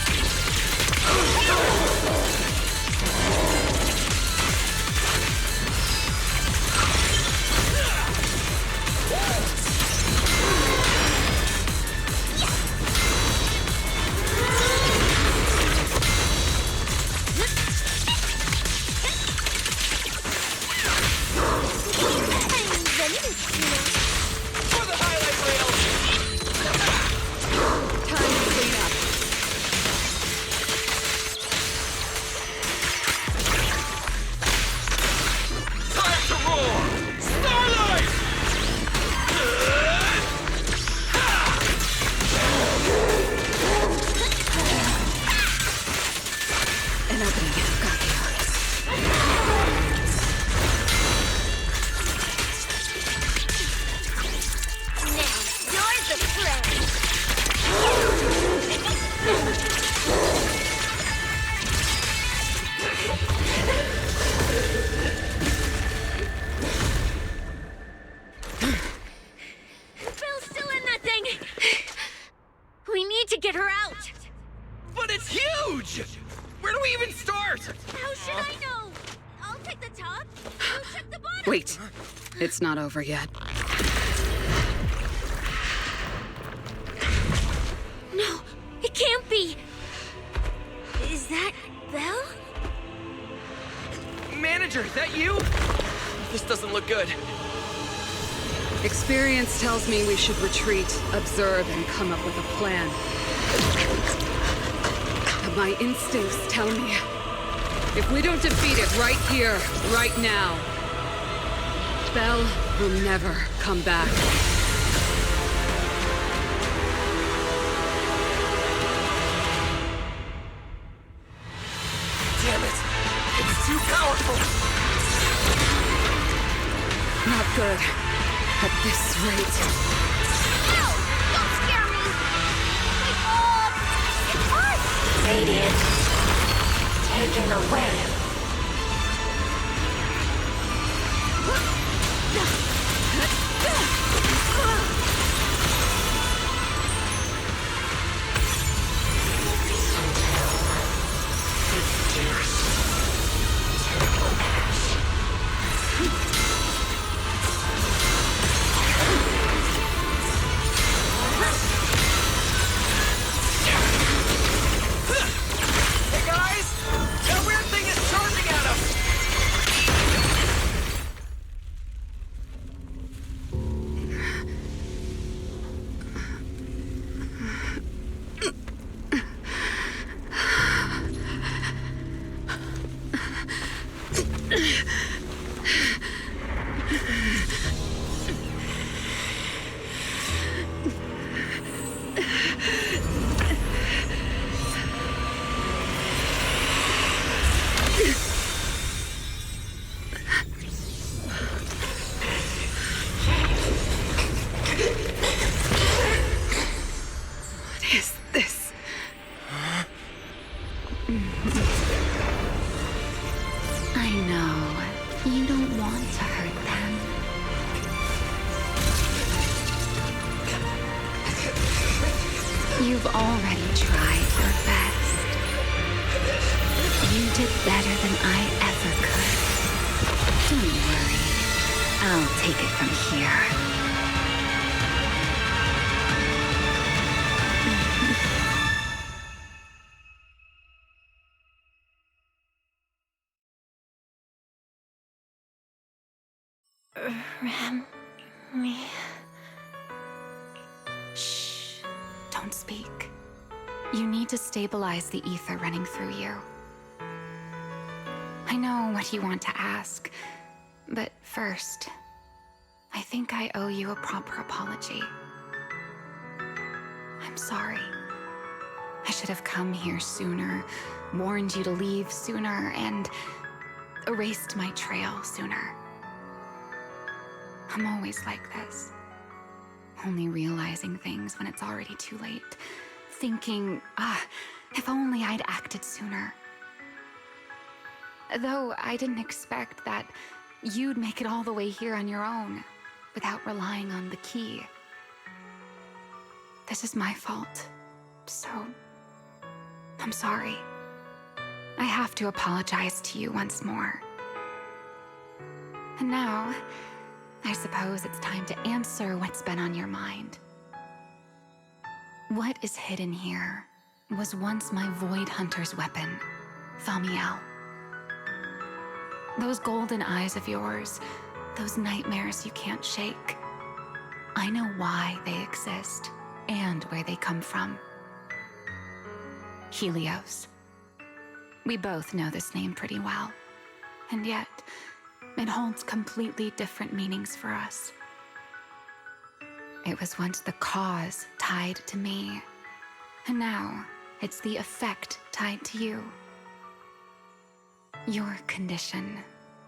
For the highlight reel! Time to clean up. Time to roar! Starlight! An opening. Got you. You're the prey. Bill's still in that thing. We need to get her out. But it's huge! Where do we even start? How should I know? I'll take the top. You check the bottom. Wait. It's not over yet. No, it can't be. Is that Belle? Manager, that you? This doesn't look good. Experience tells me we should retreat, observe, and come up with a plan. But my instincts tell me, if we don't defeat it right here, right now, Belle will never come back. Damn it! It's too powerful! Not good. At this rate. Ow! Don't scare me! It hurts! Radiant. Taken away. Hey guys! That weird thing is charging at us! What is this? I know. You don't want to hurt them. You've already tried your best. You did better than I ever could. Don't worry. I'll take it from here. Me. Shh. Don't speak. You need to stabilize the ether running through you. I know what you want to ask, but first, I think I owe you a proper apology. I'm sorry. I should have come here sooner, warned you to leave sooner, and erased my trail sooner. I'm always like this. Only realizing things when it's already too late. Thinking, if only I'd acted sooner. Though I didn't expect that you'd make it all the way here on your own. without relying on the key. This is my fault, so I'm sorry. I have to apologize to you once more. And now, I suppose it's time to answer what's been on your mind. What is hidden here was once my Void Hunter's weapon, Thamiel. Those golden eyes of yours, those nightmares you can't shake. I know why they exist and where they come from. Helios. We both know this name pretty well, and yet it holds completely different meanings for us. It was once the cause tied to me, and now it's the effect tied to you. Your condition,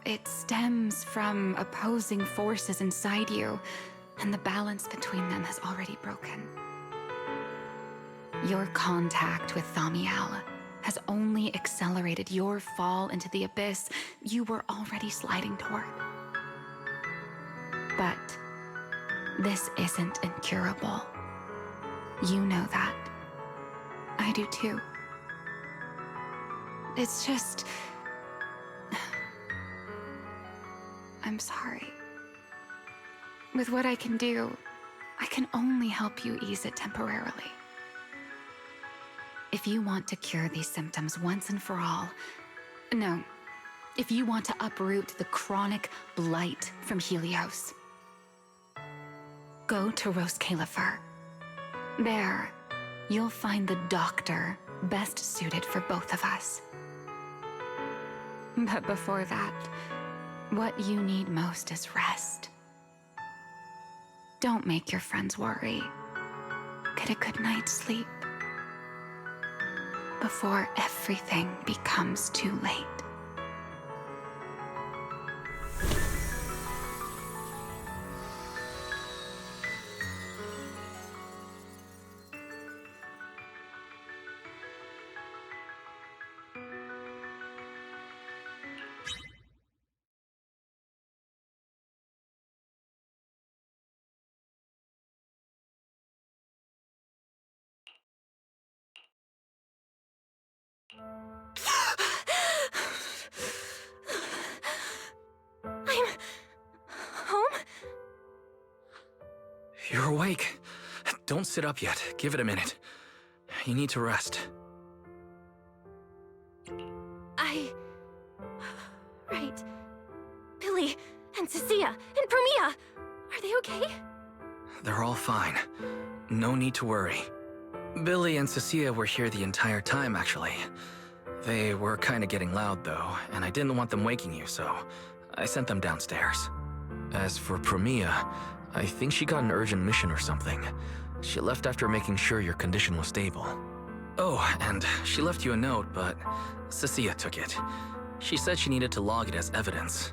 it stems from opposing forces inside you, and the balance between them has already broken. Your contact with Thamiel has only accelerated your fall into the abyss you were already sliding toward. But this isn't incurable. You know that. I do too. It's just... I'm sorry. With what I can do, I can only help you ease it temporarily. If you want to cure these symptoms once and for all, no, if you want to uproot the chronic blight from Helios, go to Rose Califer. There, you'll find the doctor best suited for both of us. But before that, what you need most is rest. Don't make your friends worry. Get a good night's sleep before everything becomes too late. I'm home? You're awake. Don't sit up yet. Give it a minute. You need to rest. Right. Billy and Cecilia and Promia, are they okay? They're all fine. No need to worry. Billy and Cecilia were here the entire time, actually. They were kind of getting loud, though, and I didn't want them waking you, so I sent them downstairs. As for Promia, I think she got an urgent mission or something. She left after making sure your condition was stable. Oh, and she left you a note, but Cecilia took it. She said she needed to log it as evidence.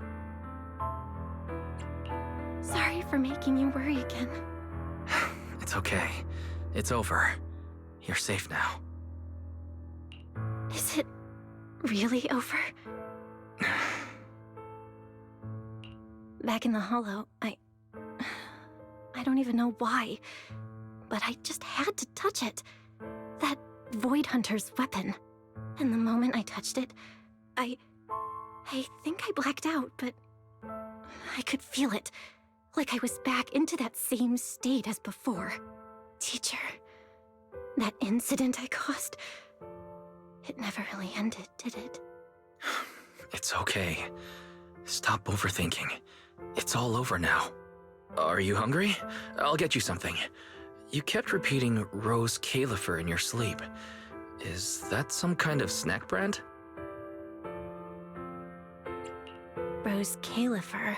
Sorry for making you worry again. It's okay. It's over. You're safe now. Is it really over? Back in the Hollow, I don't even know why, but I just had to touch it. That Void Hunter's weapon. And the moment I touched it, I think I blacked out, but I could feel it. Like I was back into that same state as before. Teacher, that incident I caused, it never really ended, did it? It's okay. Stop overthinking. It's all over now. Are you hungry? I'll get you something. You kept repeating Rose Califer in your sleep. Is that some kind of snack brand? Rose Califer.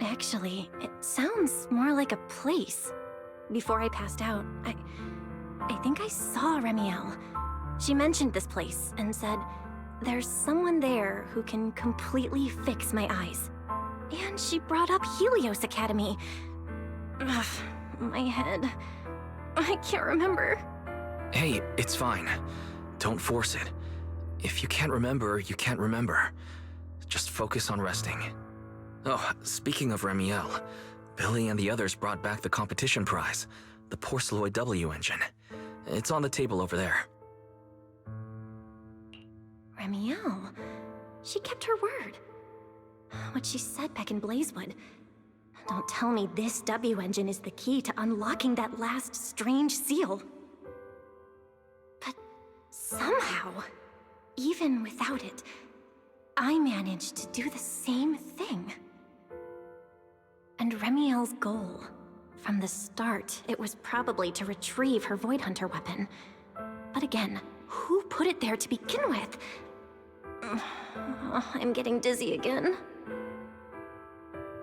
Actually, it sounds more like a place. Before I passed out, I think I saw Remiel. She mentioned this place and said, there's someone there who can completely fix my eyes. And she brought up Helios Academy. Ugh, my head. I can't remember. Hey, it's fine. Don't force it. If you can't remember, you can't remember. Just focus on resting. Oh, speaking of Remiel, Billy and the others brought back the competition prize, the Porceloid W engine. It's on the table over there. Remiel. She kept her word. What she said back in Blazewood. Don't tell me this W engine is the key to unlocking that last strange seal. But somehow, even without it, I managed to do the same thing. And Remiel's goal, from the start, it was probably to retrieve her Void Hunter weapon. But again, who put it there to begin with? I'm getting dizzy again.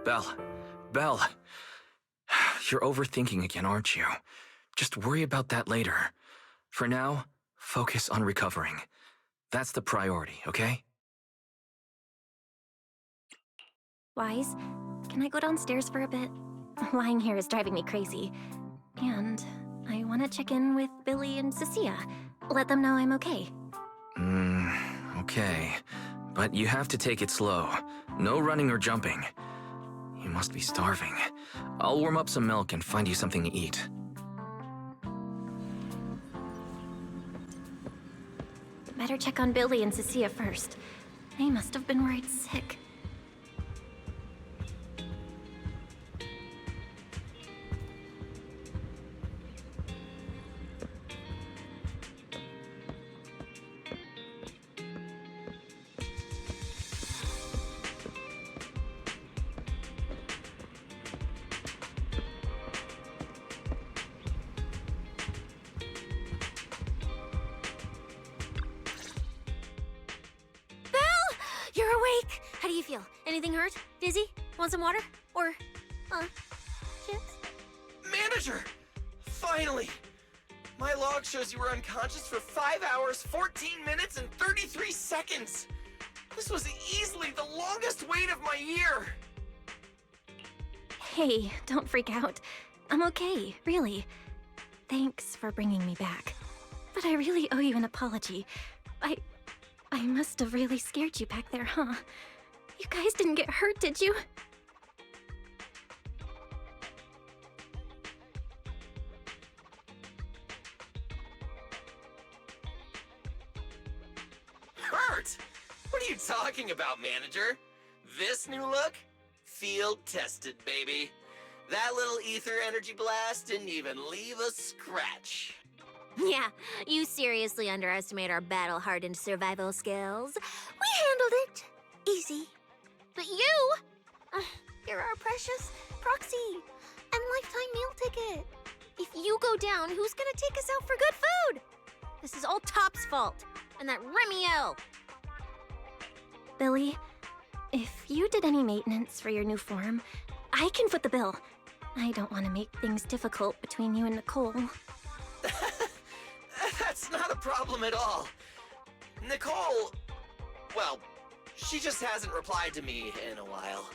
Belle, you're overthinking again, aren't you? Just worry about that later. For now, focus on recovering. That's the priority, okay? Wise, can I go downstairs for a bit? Lying here is driving me crazy. And I want to check in with Billy and Cecilia. Let them know I'm okay. Okay. But you have to take it slow. No running or jumping. You must be starving. I'll warm up some milk and find you something to eat. Better check on Billy and Cecilia first. They must have been worried sick. You're awake! How do you feel? Anything hurt? Dizzy? Want some water? Or, chips? Manager! Finally! My log shows you were unconscious for 5 hours, 14 minutes, and 33 seconds! This was easily the longest wait of my year! Hey, don't freak out. I'm okay, really. Thanks for bringing me back. But I really owe you an apology. I must have really scared you back there, huh? You guys didn't get hurt, did you? Hurt? What are you talking about, manager? This new look? Field tested, baby. That little ether energy blast didn't even leave a scratch. Yeah, you seriously underestimate our battle-hardened survival skills. We handled it. Easy. But you! You're our precious proxy and lifetime meal ticket. If you go down, who's gonna take us out for good food? This is all Top's fault. And that Remiel. Billy, if you did any maintenance for your new form, I can foot the bill. I don't want to make things difficult between you and Nicole. That's not a problem at all. Nicole, well, she just hasn't replied to me in a while.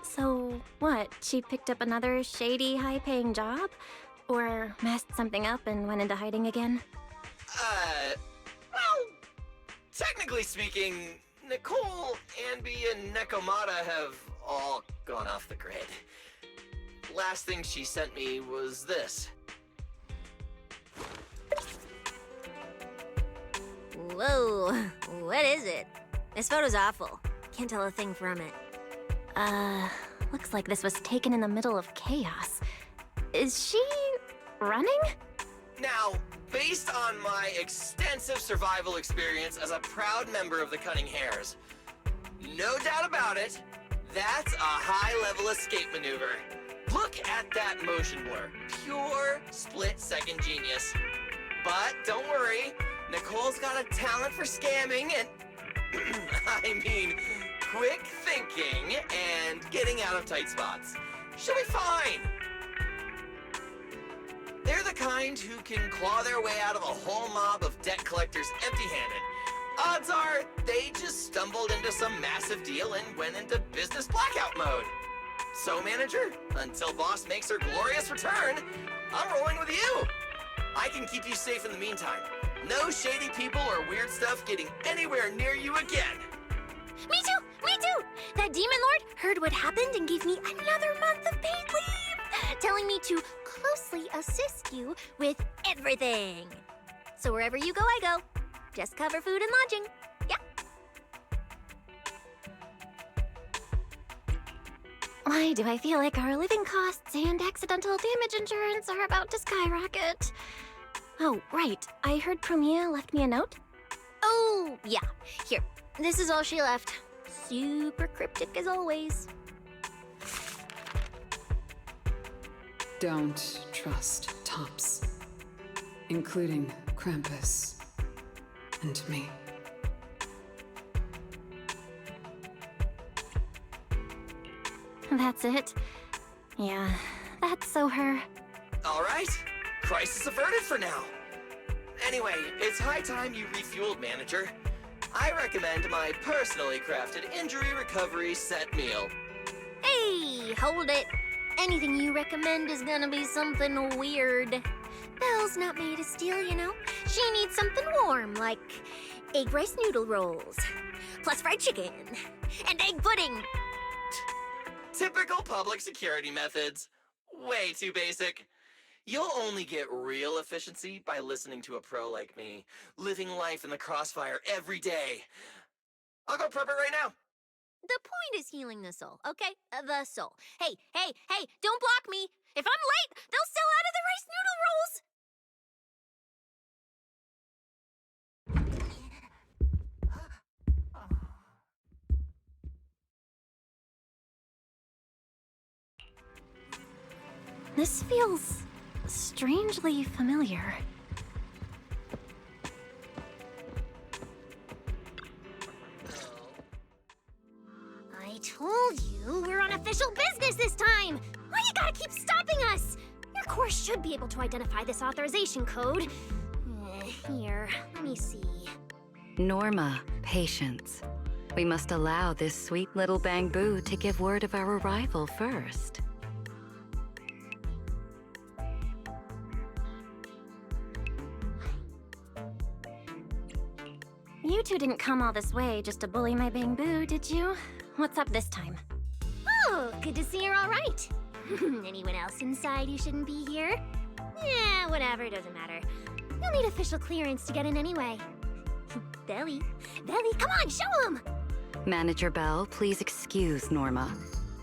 So, what? She picked up another shady, high-paying job? Or messed something up and went into hiding again? Well, technically speaking, Nicole, Anby, and Nekomata have all gone off the grid. Last thing she sent me was this. Whoa, what is it? This photo's awful. Can't tell a thing from it. Looks like this was taken in the middle of chaos. Is she running? Now, based on my extensive survival experience as a proud member of the Cunning Hares, no doubt about it, that's a high-level escape maneuver. Look at that motion blur. Pure split-second genius. But don't worry, Nicole's got a talent for scamming and, I mean, quick thinking and getting out of tight spots. She'll be fine. They're the kind who can claw their way out of a whole mob of debt collectors empty-handed. Odds are they just stumbled into some massive deal and went into business blackout mode. So, manager, until boss makes her glorious return, I'm rolling with you. I can keep you safe in the meantime. No shady people or weird stuff getting anywhere near you again. Me too! Me too! That demon lord heard what happened and gave me another month of paid leave, telling me to closely assist you with everything. So wherever you go, I go. Just cover food and lodging. Yeah. Why do I feel like our living costs and accidental damage insurance are about to skyrocket? Oh, right. I heard Promia left me a note. Oh, yeah. Here. This is all she left. Super cryptic as always. Don't trust Tops, including Krampus and me. That's it. Yeah, that's so her. All right, crisis averted for now. Anyway, it's high time you refueled, manager. I recommend my personally crafted injury recovery set meal. Hey, hold it. Anything you recommend is gonna be something weird. Belle's not made of steel, you know. She needs something warm, like egg rice noodle rolls, plus fried chicken, and egg pudding. Typical public security methods. Way too basic. You'll only get real efficiency by listening to a pro like me, living life in the crossfire every day. I'll go prep it right now. The point is healing the soul, okay? The soul. Hey, don't block me. If I'm late, they'll sell out of the rice noodle rolls. This feels strangely familiar. I told you we're on official business this time. Why you gotta keep stopping us? Your course should be able to identify this authorization code. Here, let me see. Norma, patience. We must allow this sweet little bamboo to give word of our arrival first. You two didn't come all this way just to bully my bamboo, did you? What's up this time? Oh, good to see you're all right. Anyone else inside who shouldn't be here? Yeah, whatever, doesn't matter. You'll need official clearance to get in anyway. Belly, come on, show 'em! Manager Bell, please excuse Norma.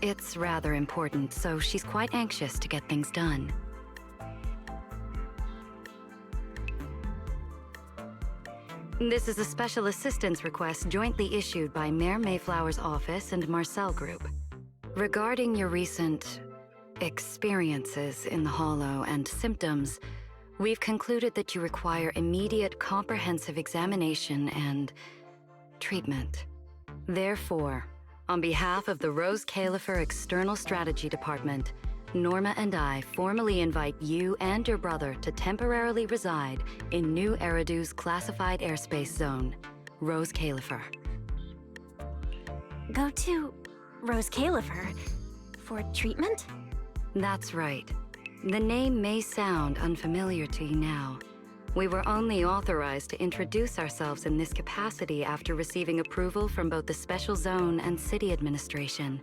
It's rather important, so she's quite anxious to get things done. This is a special assistance request jointly issued by Mayor Mayflower's office and Marcel Group. Regarding your recent experiences in the Hollow and symptoms, we've concluded that you require immediate comprehensive examination and treatment. Therefore, on behalf of the Rose Califer External Strategy Department, Norma and I formally invite you and your brother to temporarily reside in New Eridu's classified airspace zone, Rose Califer. Go to Rose Califer for treatment? That's right. The name may sound unfamiliar to you now. We were only authorized to introduce ourselves in this capacity after receiving approval from both the Special Zone and City Administration.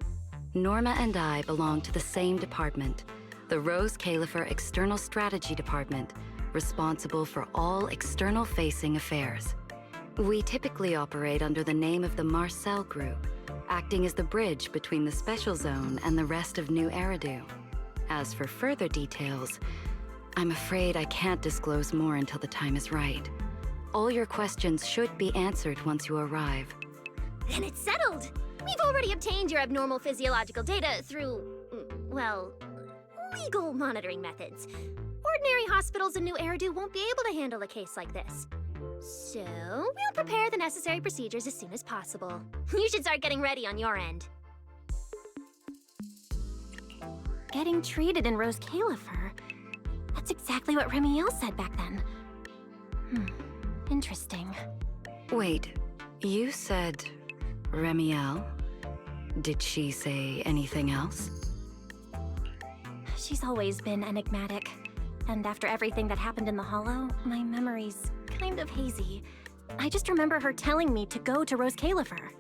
Norma and I belong to the same department, the Rose Califer External Strategy Department, responsible for all external-facing affairs. We typically operate under the name of the Marcel Group, acting as the bridge between the Special Zone and the rest of New Eridu. As for further details, I'm afraid I can't disclose more until the time is right. All your questions should be answered once you arrive. Then it's settled. We've already obtained your abnormal physiological data through, well, legal monitoring methods. Ordinary hospitals in New Eridu won't be able to handle a case like this. So, we'll prepare the necessary procedures as soon as possible. You should start getting ready on your end. Getting treated in Rose Califer? That's exactly what Remiel said back then. Interesting. Wait, you said Remiel? Did she say anything else? She's always been enigmatic. And after everything that happened in the Hollow, my memory's kind of hazy. I just remember her telling me to go to Rose Califer.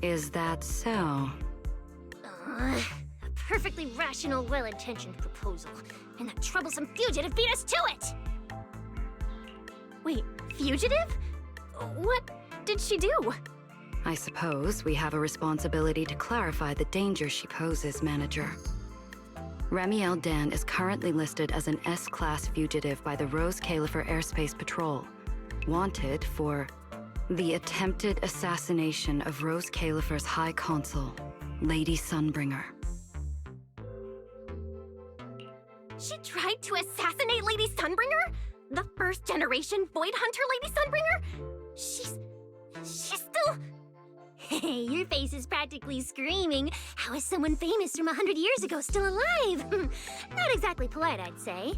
Is that so? A perfectly rational, well-intentioned proposal. And that troublesome fugitive beat us to it! Wait, fugitive? What did she do? I suppose we have a responsibility to clarify the danger she poses, Manager. Ramiel Dan is currently listed as an S-Class fugitive by the Rose Califer Airspace Patrol, wanted for the attempted assassination of Rose Califer's High Consul, Lady Sunbringer. She tried to assassinate Lady Sunbringer? The first generation Void Hunter Lady Sunbringer? She's still... Hey, your face is practically screaming. How is someone famous from 100 years ago still alive? Not exactly polite, I'd say.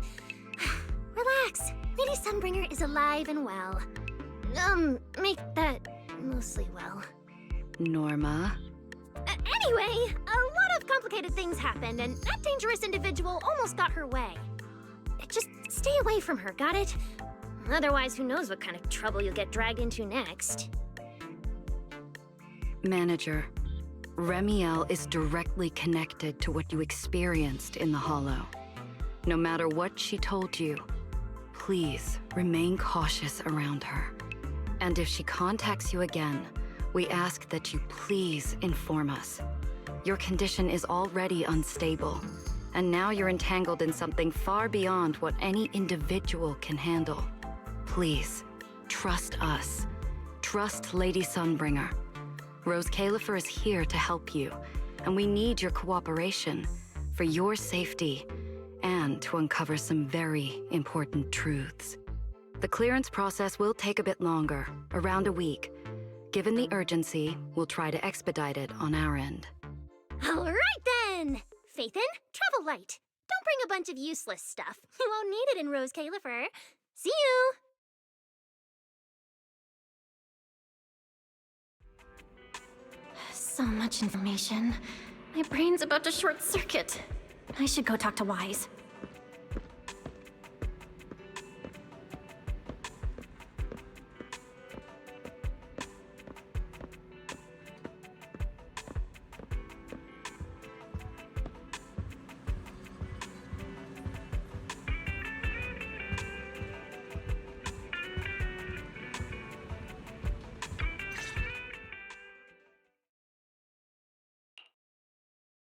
Relax. Lady Sunbringer is alive and well. Make that mostly well. Norma? Anyway, a lot of complicated things happened, and that dangerous individual almost got her way. Just stay away from her, got it? Otherwise, who knows what kind of trouble you'll get dragged into next. Manager, Ramiel is directly connected to what you experienced in the Hollow. No matter what she told you, please remain cautious around her. And if she contacts you again, we ask that you please inform us. Your condition is already unstable, and now you're entangled in something far beyond what any individual can handle. Please, trust us. Trust Lady Sunbringer. Rose Califer is here to help you, and we need your cooperation for your safety and to uncover some very important truths. The clearance process will take a bit longer, around a week. Given the urgency, we'll try to expedite it on our end. All right then! Phaethon, travel light. Don't bring a bunch of useless stuff. You won't need it in Rose Califer. See you! So much information. My brain's about to short circuit. I should go talk to Wise.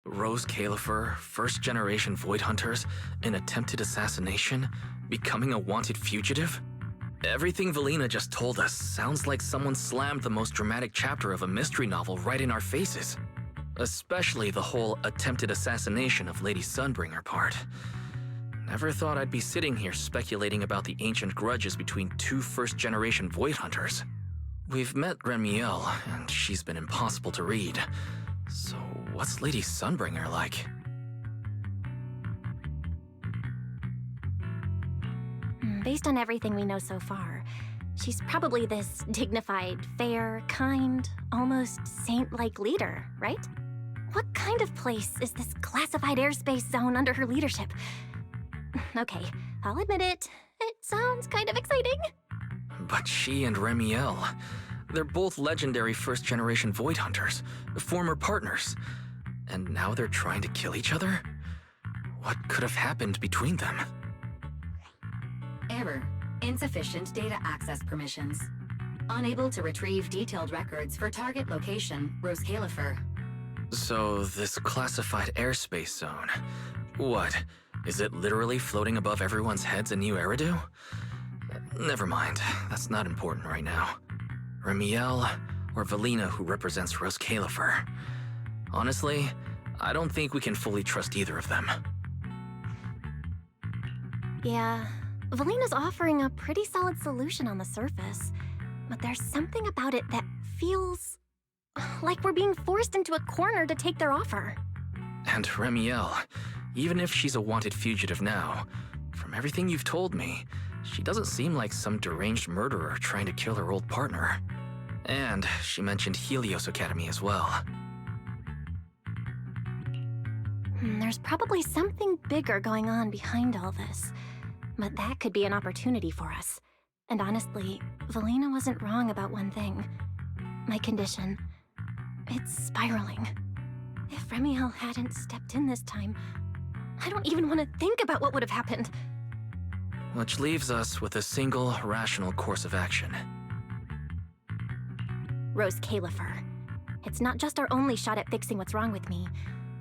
Rose Califer, first-generation Void Hunters, an attempted assassination, becoming a wanted fugitive? Everything Valina just told us sounds like someone slammed the most dramatic chapter of a mystery novel right in our faces. Especially the whole attempted assassination of Lady Sunbringer part. Never thought I'd be sitting here speculating about the ancient grudges between two first-generation Void Hunters. We've met Ramiel, and she's been impossible to read. So what's Lady Sunbringer like? Based on everything we know so far, she's probably this dignified, fair, kind, almost saint-like leader, right? What kind of place is this classified airspace zone under her leadership? Okay, I'll admit it. It sounds kind of exciting. But she and Ramiel, they're both legendary first-generation Void Hunters, former partners. And now they're trying to kill each other? What could have happened between them? Error. Insufficient data access permissions. Unable to retrieve detailed records for target location, Rose Califer. So this classified airspace zone, what? Is it literally floating above everyone's heads in New Eridu? Never mind, that's not important right now. Ramiel or Valina, who represents Rose Califer. Honestly, I don't think we can fully trust either of them. Yeah, Valina's offering a pretty solid solution on the surface, but there's something about it that feels like we're being forced into a corner to take their offer. And Ramiel, even if she's a wanted fugitive now, from everything you've told me, she doesn't seem like some deranged murderer trying to kill her old partner. And she mentioned Helios Academy as well. There's probably something bigger going on behind all this, but that could be an opportunity for us. And honestly, Valina wasn't wrong about one thing. My condition. It's spiraling. If Remiel hadn't stepped in this time, I don't even want to think about what would have happened. Which leaves us with a single rational course of action. Rose Califer. It's not just our only shot at fixing what's wrong with me.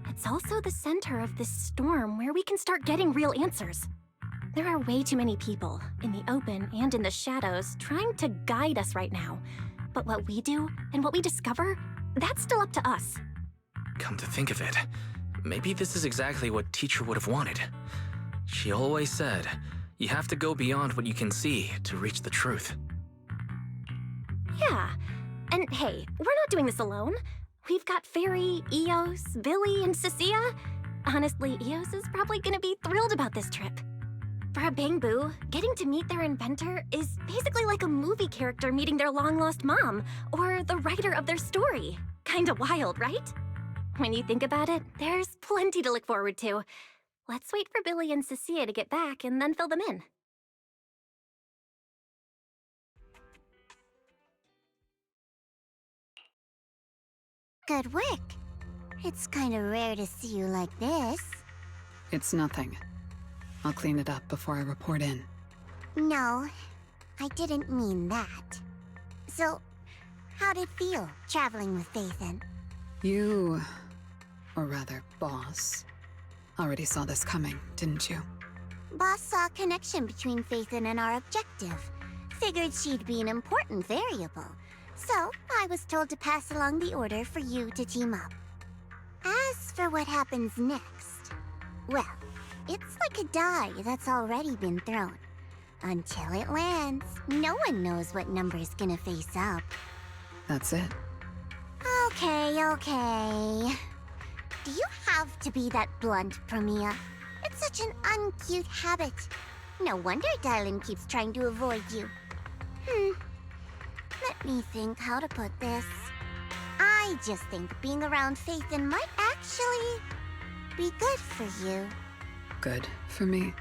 It's also the center of this storm where we can start getting real answers. There are way too many people, in the open and in the shadows, trying to guide us right now. But what we do and what we discover, that's still up to us. Come to think of it, maybe this is exactly what Teacher would have wanted. She always said, you have to go beyond what you can see to reach the truth. Yeah. And hey, we're not doing this alone. We've got Fairy, Eos, Billy, and Cecilia. Honestly, Eos is probably gonna be thrilled about this trip. For a Bangbu, getting to meet their inventor is basically like a movie character meeting their long-lost mom, or the writer of their story. Kinda wild, right? When you think about it, there's plenty to look forward to. Let's wait for Billy and Cecilia to get back and then fill them in. Good work. It's kinda rare to see you like this. It's nothing. I'll clean it up before I report in. No, I didn't mean that. So, how'd it feel, traveling with Phaethon? You, or rather, Boss, already saw this coming, didn't you? Boss saw a connection between Phaethon and our objective. Figured she'd be an important variable. So, I was told to pass along the order for you to team up. As for what happens next, well, it's like a die that's already been thrown. Until it lands, no one knows what number's gonna face up. That's it. Okay. Do you have to be that blunt, Promia? It's such an uncute habit. No wonder Dylan keeps trying to avoid you. Let me think how to put this. I just think being around Phaethon might actually be good for you. Good for me.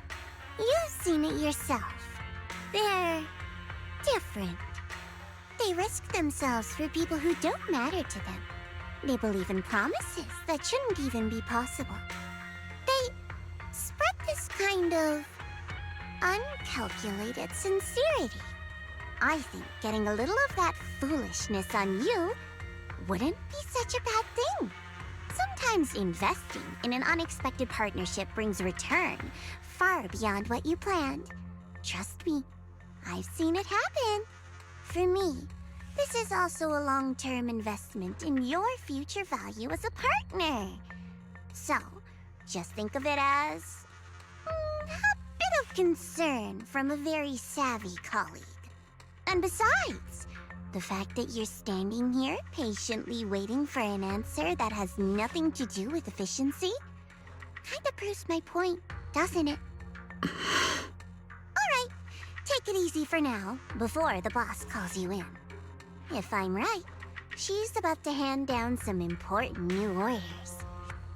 You've seen it yourself. They're different. They risk themselves for people who don't matter to them. They believe in promises that shouldn't even be possible. They spread this kind of uncalculated sincerity. I think getting a little of that foolishness on you wouldn't be such a bad thing. Sometimes investing in an unexpected partnership brings return far beyond what you planned. Trust me, I've seen it happen. For me, this is also a long-term investment in your future value as a partner. So, just think of it as a bit of concern from a very savvy colleague. And besides, the fact that you're standing here patiently waiting for an answer that has nothing to do with efficiency kinda proves my point, doesn't it? Alright, take it easy for now, before the boss calls you in. If I'm right, she's about to hand down some important new orders.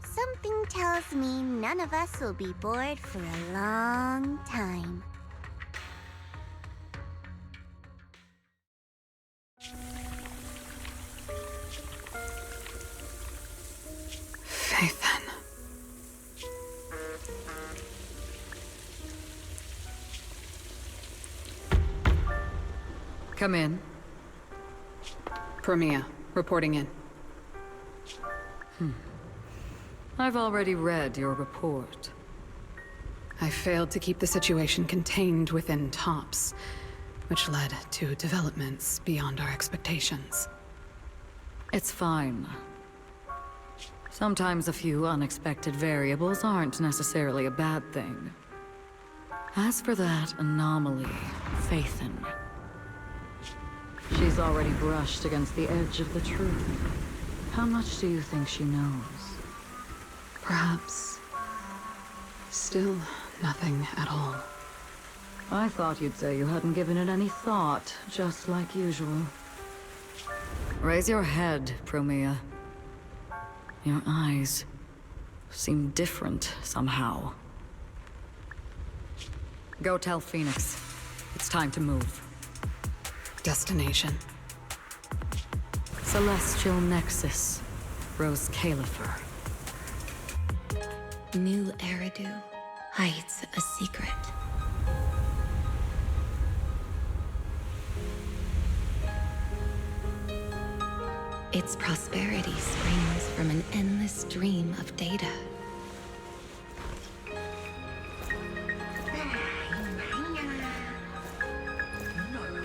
Something tells me none of us will be bored for a long time. Phaethon. Come in. Promia, reporting in. I've already read your report. I failed to keep the situation contained within TOPS, which led to developments beyond our expectations. It's fine. Sometimes a few unexpected variables aren't necessarily a bad thing. As for that anomaly, Phaethon, she's already brushed against the edge of the truth. How much do you think she knows? Perhaps still nothing at all. I thought you'd say you hadn't given it any thought, just like usual. Raise your head, Promia. Your eyes seem different somehow. Go tell Phoenix. It's time to move. Destination. Celestial Nexus. Rose Califer. New Eridu hides a secret. Its prosperity springs from an endless stream of data.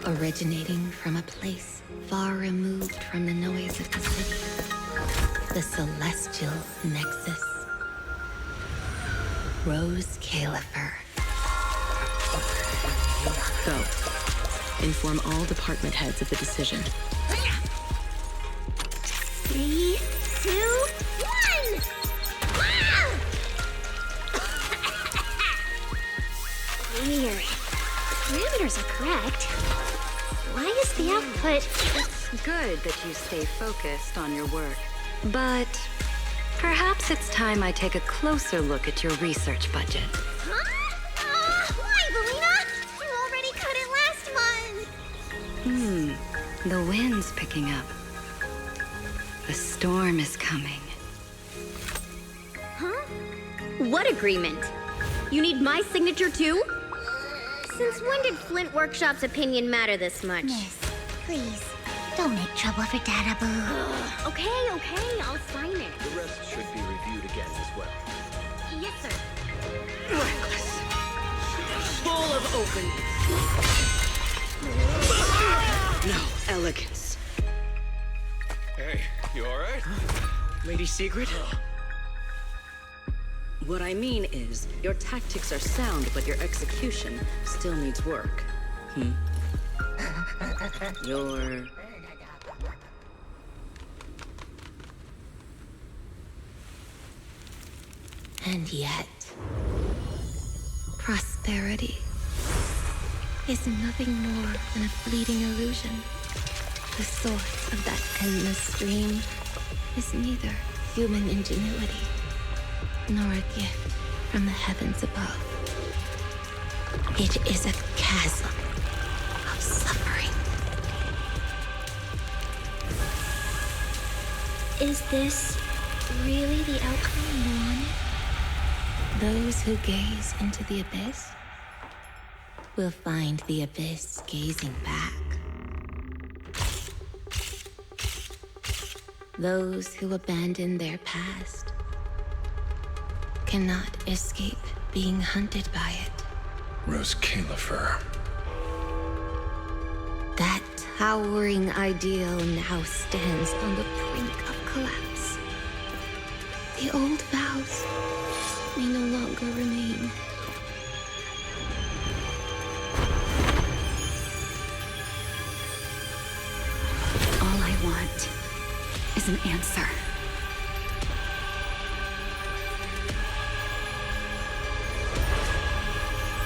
Originating from a place far removed from the noise of the city. The Celestial Nexus. Rose Califer. Go. Inform all department heads of the decision. 3, 2, 1! Weird. Parameters are correct. Why is the output... Good that you stay focused on your work. But perhaps it's time I take a closer look at your research budget. Huh? Why, Belina? You already cut it last month! The wind's picking up. The storm is coming. Huh? What agreement? You need my signature too? Since when did Flint Workshop's opinion matter this much? Miss, please, don't make trouble for Dada Boo. Okay, I'll sign it. The rest should be reviewed again as well. Yes, sir. Reckless. Full of openness. No elegance. Hey, you alright? Lady Secret? What I mean is, your tactics are sound, but your execution still needs work. Your... And yet, prosperity is nothing more than a fleeting illusion. The source of that endless stream is neither human ingenuity nor a gift from the heavens above. It is a chasm of suffering. Is this really the outcome you wanted? Those who gaze into the abyss will find the abyss gazing back. Those who abandon their past cannot escape being hunted by it. Rose Califer. That towering ideal now stands on the brink of collapse. The old vows may no longer remain. All I want is an answer.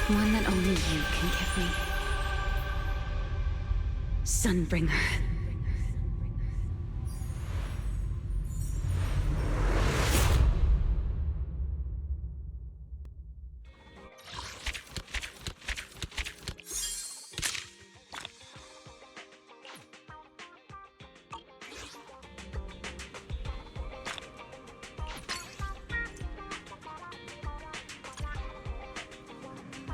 One that only you can give me. Sunbringer.